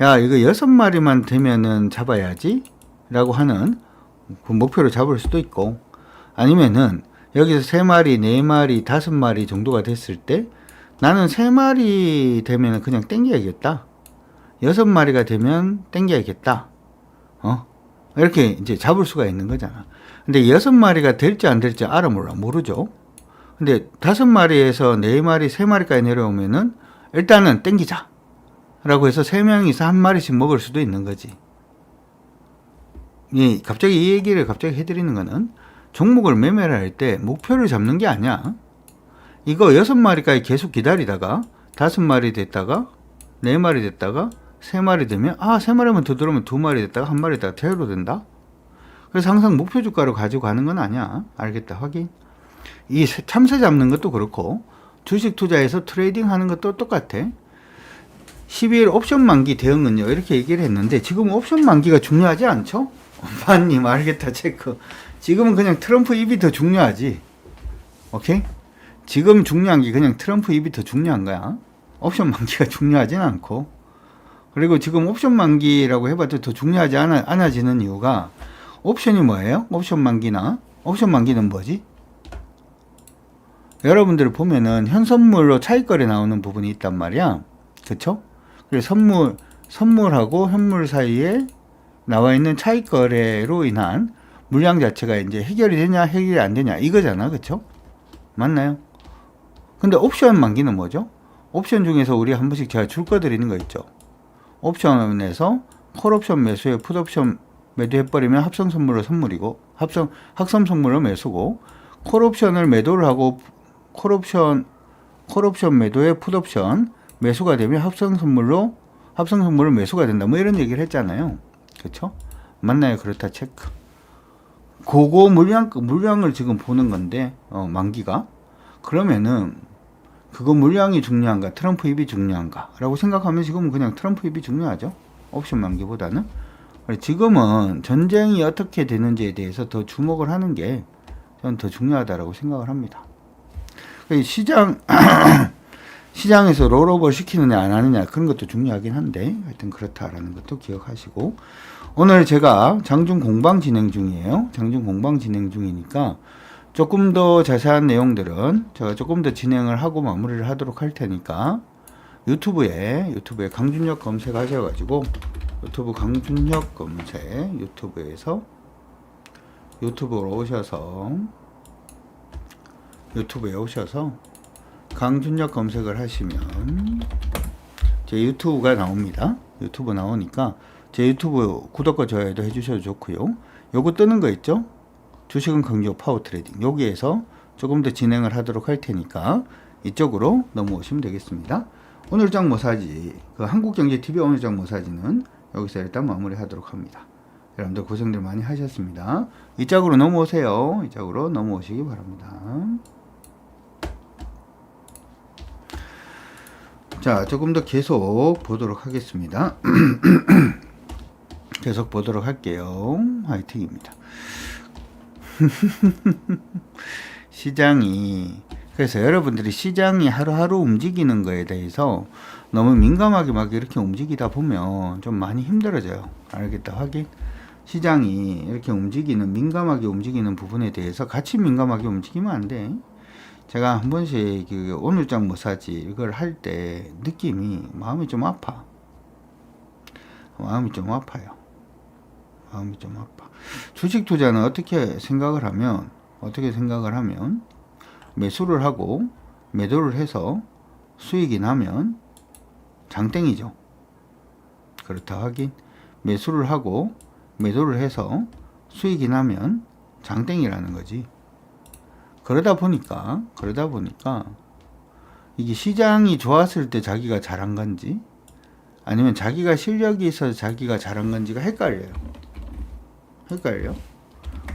야 이거 6마리만 되면은 잡아야지 라고 하는 그 목표를 잡을 수도 있고, 아니면은 여기서 3마리, 4마리, 5마리 정도가 됐을 때 나는 3마리 되면 그냥 땡겨야겠다. 6마리가 되면 땡겨야겠다. 이렇게 이제 잡을 수가 있는 거잖아. 근데 6마리가 될지 안 될지 모르죠. 근데 5마리에서 4마리, 3마리까지 내려오면은 일단은 땡기자. 라고 해서 3명이서 한 마리씩 먹을 수도 있는 거지. 갑자기 이 얘기를 해드리는 거는 종목을 매매를 할 때 목표를 잡는 게 아니야. 이거 6마리까지 계속 기다리다가 5마리 됐다가 4마리 됐다가 3마리 되면 3마리만 더 들어오면 2마리 됐다가 1마리 됐다가 제로 된다. 그래서 항상 목표 주가를 가지고 가는 건 아니야. 알겠다 확인. 이 참새 잡는 것도 그렇고 주식 투자에서 트레이딩 하는 것도 똑같아. 12일 옵션 만기 대응은요 이렇게 얘기를 했는데 지금 옵션 만기가 중요하지 않죠? 엄마님 알겠다 체크. 지금은 그냥 트럼프 입이 더 중요하지. 오케이? 지금 중요한 게 그냥 트럼프 입이 더 중요한 거야. 옵션 만기가 중요하진 않고. 그리고 지금 옵션 만기라고 해봐도 더 중요하지 않아지는 이유가 옵션이 뭐예요? 옵션 만기는 뭐지? 여러분들 보면은 현선물로 차익거래 나오는 부분이 있단 말이야. 그쵸? 그래서 선물하고 현물 사이에 나와 있는 차익거래로 인한 물량 자체가 이제 해결이 되냐, 해결이 안 되냐, 이거잖아. 그쵸? 맞나요? 근데 옵션 만기는 뭐죠? 옵션 중에서 우리 한 번씩 제가 줄 거 드리는 거 있죠. 옵션에서 콜옵션 매수에 풋옵션 매도해버리면 합성 선물로 선물이고, 합성 선물로 매수고, 콜옵션을 매도를 하고, 콜옵션 매도에 풋옵션 매수가 되면 합성 선물로 매수가 된다. 뭐 이런 얘기를 했잖아요. 그쵸? 맞나요? 그렇다 체크. 그거 물량을 지금 보는 건데, 만기가. 그러면은, 그거 물량이 중요한가, 트럼프 입이 중요한가, 라고 생각하면 지금은 그냥 트럼프 입이 중요하죠. 옵션 만기보다는. 지금은 전쟁이 어떻게 되는지에 대해서 더 주목을 하는 게 저는 더 중요하다라고 생각을 합니다. 시장에서 롤오버 시키느냐 안 하느냐 그런 것도 중요하긴 한데 하여튼 그렇다라는 것도 기억하시고, 오늘 제가 장중 공방 진행 중이에요. 장중 공방 진행 중이니까 조금 더 자세한 내용들은 제가 조금 더 진행을 하고 마무리를 하도록 할 테니까 유튜브에 강준혁 검색하셔가지고 유튜브 강준혁 검색, 유튜브에 오셔서 강준혁 검색을 하시면 제 유튜브가 나옵니다. 유튜브 나오니까 제 유튜브 구독과 좋아요도 해주셔도 좋고요. 요거 뜨는 거 있죠? 주식은 강조 파워 트레이딩. 여기에서 조금 더 진행을 하도록 할 테니까 이쪽으로 넘어오시면 되겠습니다. 오늘장 모사지, 그 한국경제TV 오늘장 모사지는 여기서 일단 마무리하도록 합니다. 여러분들 고생들 많이 하셨습니다. 이쪽으로 넘어오세요. 이쪽으로 넘어오시기 바랍니다. 자, 조금 더 계속 보도록 하겠습니다. 계속 보도록 할게요. 화이팅입니다. 그래서 여러분들이 시장이 하루하루 움직이는 거에 대해서 너무 민감하게 막 이렇게 움직이다 보면 좀 많이 힘들어져요. 알겠다, 확인? 시장이 이렇게 민감하게 움직이는 부분에 대해서 같이 민감하게 움직이면 안 돼. 제가 한 번씩 오늘장 모사지 이걸 할 때 느낌이 마음이 좀 아파요. 마음이 좀 아파. 주식 투자는 어떻게 생각을 하면 매수를 하고 매도를 해서 수익이 나면 장땡이죠. 그렇다 확인. 매수를 하고 매도를 해서 수익이 나면 장땡이라는 거지. 그러다 보니까 이게 시장이 좋았을 때 자기가 잘한 건지 아니면 자기가 실력이 있어서 자기가 잘한 건지가 헷갈려.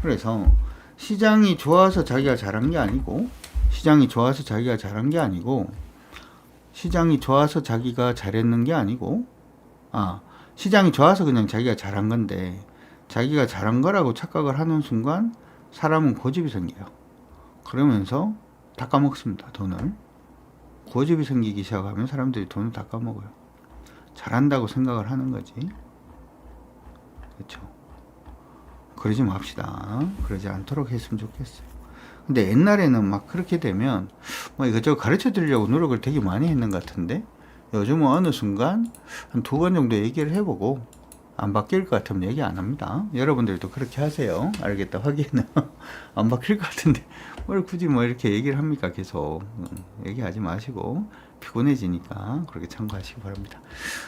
그래서 시장이 좋아서 자기가 잘한 게 아니고 시장이 좋아서 자기가 잘했는 게 아니고 시장이 좋아서 그냥 자기가 잘한 건데 자기가 잘한 거라고 착각을 하는 순간 사람은 고집이 생겨요. 그러면서 다 까먹습니다. 돈을. 고집이 생기기 시작하면 사람들이 돈을 다 까먹어요. 잘한다고 생각을 하는 거지. 그렇죠? 그러지 맙시다. 그러지 않도록 했으면 좋겠어요. 근데 옛날에는 막 그렇게 되면 이것저것 가르쳐 드리려고 노력을 되게 많이 했는 것 같은데 요즘은 어느 순간 한 2번 정도 얘기를 해보고 안 바뀔 것 같으면 얘기 안 합니다. 여러분들도 그렇게 하세요. 알겠다, 확인은. 안 바뀔 것 같은데 뭘 굳이 이렇게 얘기를 합니까? 계속 얘기하지 마시고 피곤해지니까 그렇게 참고하시기 바랍니다.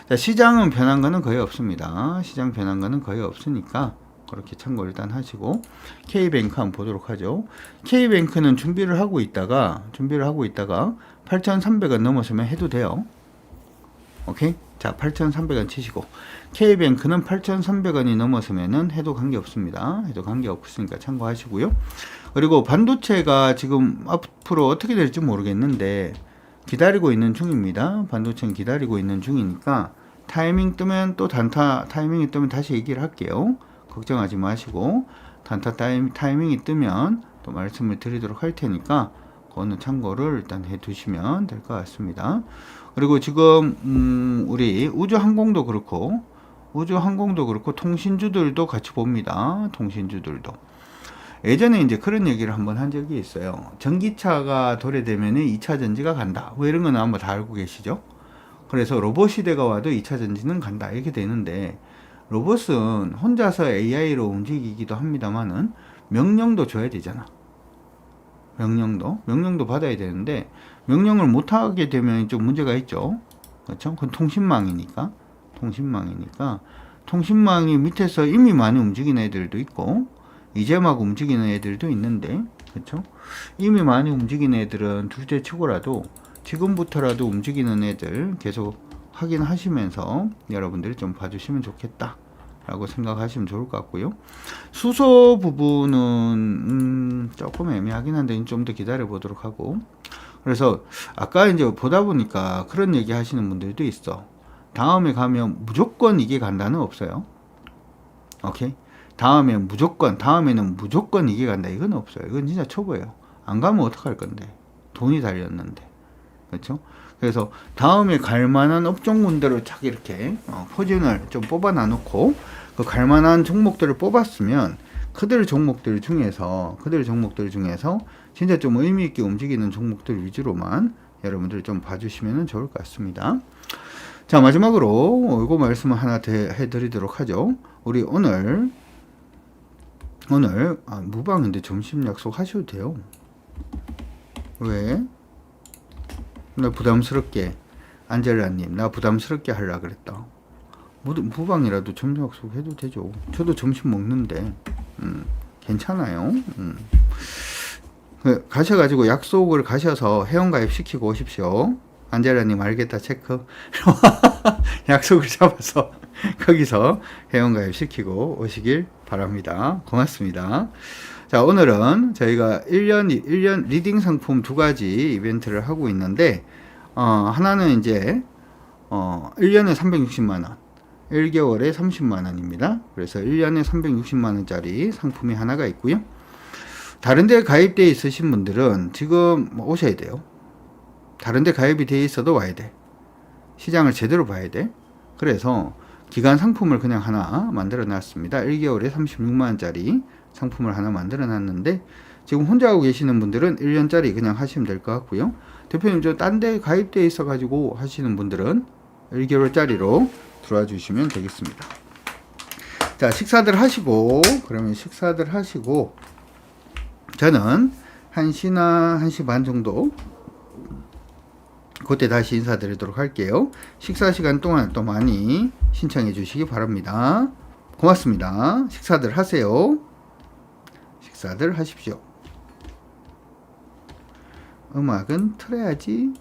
자, 시장은 변한 거는 거의 없습니다. 시장 변한 거는 거의 없으니까 그렇게 참고 일단 하시고, K뱅크 한번 보도록 하죠. K뱅크는 준비를 하고 있다가 8,300원 넘어서면 해도 돼요. 오케이? 자, 8,300원 치시고, K뱅크는 8,300원이 넘어서면은 해도 관계없습니다. 해도 관계없으니까 참고하시고요. 그리고 반도체가 지금 앞으로 어떻게 될지 모르겠는데 기다리고 있는 중입니다. 반도체는 기다리고 있는 중이니까 타이밍이 뜨면 다시 얘기를 할게요. 걱정하지 마시고 단타 타이밍이 뜨면 또 말씀을 드리도록 할 테니까 그거는 참고를 일단 해 두시면 될 것 같습니다. 그리고 지금 우리 우주항공도 그렇고 통신주들도 같이 봅니다. 통신주들도 예전에 이제 그런 얘기를 한번 한 적이 있어요. 전기차가 도래되면 2차 전지가 간다. 뭐 이런 거는 아마 다 알고 계시죠? 그래서 로봇 시대가 와도 2차 전지는 간다. 이렇게 되는데, 로봇은 혼자서 AI로 움직이기도 합니다만은 명령도 줘야 되잖아. 명령도 받아야 되는데, 명령을 못 하게 되면 좀 문제가 있죠. 그렇죠? 그건 통신망이 밑에서 이미 많이 움직이는 애들도 있고, 이제 막 움직이는 애들도 있는데, 그렇죠? 이미 많이 움직이는 애들은 둘째 치고라도 지금부터라도 움직이는 애들 계속 확인하시면서 여러분들이 좀 봐주시면 좋겠다 라고 생각하시면 좋을 것 같고요. 수소 부분은 조금 애매하긴 한데 좀 더 기다려 보도록 하고, 그래서 아까 이제 보다 보니까 그런 얘기 하시는 분들도 있어. 다음에 가면 무조건 이게 간다는 없어요. 오케이? 다음에는 무조건 이게 간다. 이건 없어요. 이건 진짜 초보예요. 안 가면 어떡할 건데. 돈이 달렸는데. 그렇죠? 그래서 다음에 갈 만한 업종군대로 착 이렇게 포진을 좀 뽑아 놔놓고 그 갈 만한 종목들을 뽑았으면 그들 종목들 중에서 진짜 좀 의미 있게 움직이는 종목들 위주로만 여러분들 좀 봐주시면 좋을 것 같습니다. 자, 마지막으로 이거 말씀을 하나 더 해드리도록 하죠. 우리 오늘 무방인데 점심 약속 하셔도 돼요. 왜? 나 부담스럽게, 안젤라님, 나 부담스럽게 하려고 그랬다. 무방이라도 점심 약속 해도 되죠. 저도 점심 먹는데, 괜찮아요. 가셔가지고 약속을 가셔서 회원가입 시키고 오십시오. 안젤라님 알겠다 체크. 약속을 잡아서 거기서 회원가입 시키고 오시길 바랍니다. 고맙습니다. 자, 오늘은 저희가 1년 리딩 상품 2가지 이벤트를 하고 있는데, 하나는 이제, 1년에 360만원, 1개월에 30만원입니다. 그래서 1년에 360만원짜리 상품이 하나가 있고요. 다른데 가입되어 있으신 분들은 지금 오셔야 돼요. 다른데 가입이 되어 있어도 와야 돼. 시장을 제대로 봐야 돼. 그래서 기간 상품을 그냥 하나 만들어 놨습니다. 1개월에 36만원짜리 상품을 하나 만들어 놨는데, 지금 혼자 하고 계시는 분들은 1년짜리 그냥 하시면 될 것 같고요. 대표님 저 딴 데 가입되어 있어 가지고 하시는 분들은 1개월짜리로 들어와 주시면 되겠습니다. 자, 식사들 하시고 저는 1시나 1시 반 정도 그때 다시 인사드리도록 할게요. 식사 시간 동안 또 많이 신청해 주시기 바랍니다. 고맙습니다. 식사들 하세요. 식사들 하십시오. 음악은 틀어야지.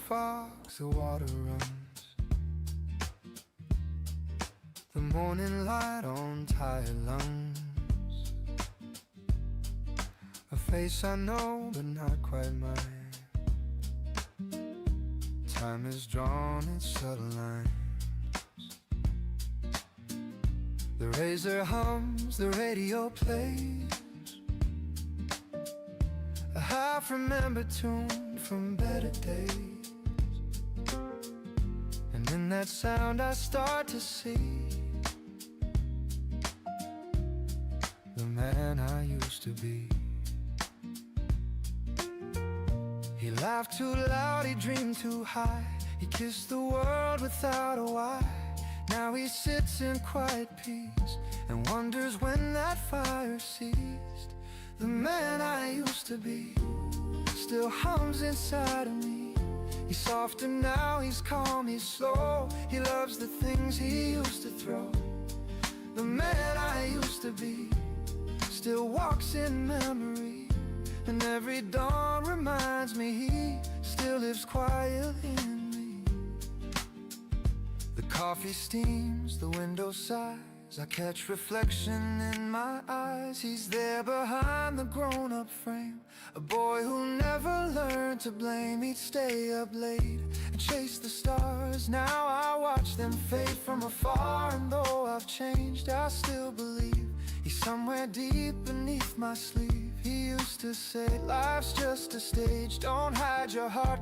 Fox, the water runs. The morning light on tired lungs. A face I know, but not quite mine. Time has drawn its subtle lines. The razor hums, the radio plays a half-remembered tune from better days. In that sound I start to see the man I used to be. He laughed too loud, he dreamed too high. He kissed the world without a why. Now he sits in quiet peace and wonders when that fire ceased. The man I used to be still hums inside of me. He's softer now, he's calm, he's slow. He loves the things he used to throw. The man I used to be still walks in memory, and every dawn reminds me he still lives quiet in me. The coffee steams, the window sighs. I catch reflection in my eyes. He's there behind the grown-up frame, a boy who never learned to blame. He'd stay up late and chase the stars. Now I watch them fade from afar, and though I've changed, I still believe he's somewhere deep beneath my sleeve. He used to say, life's just a stage, don't hide your heart, don't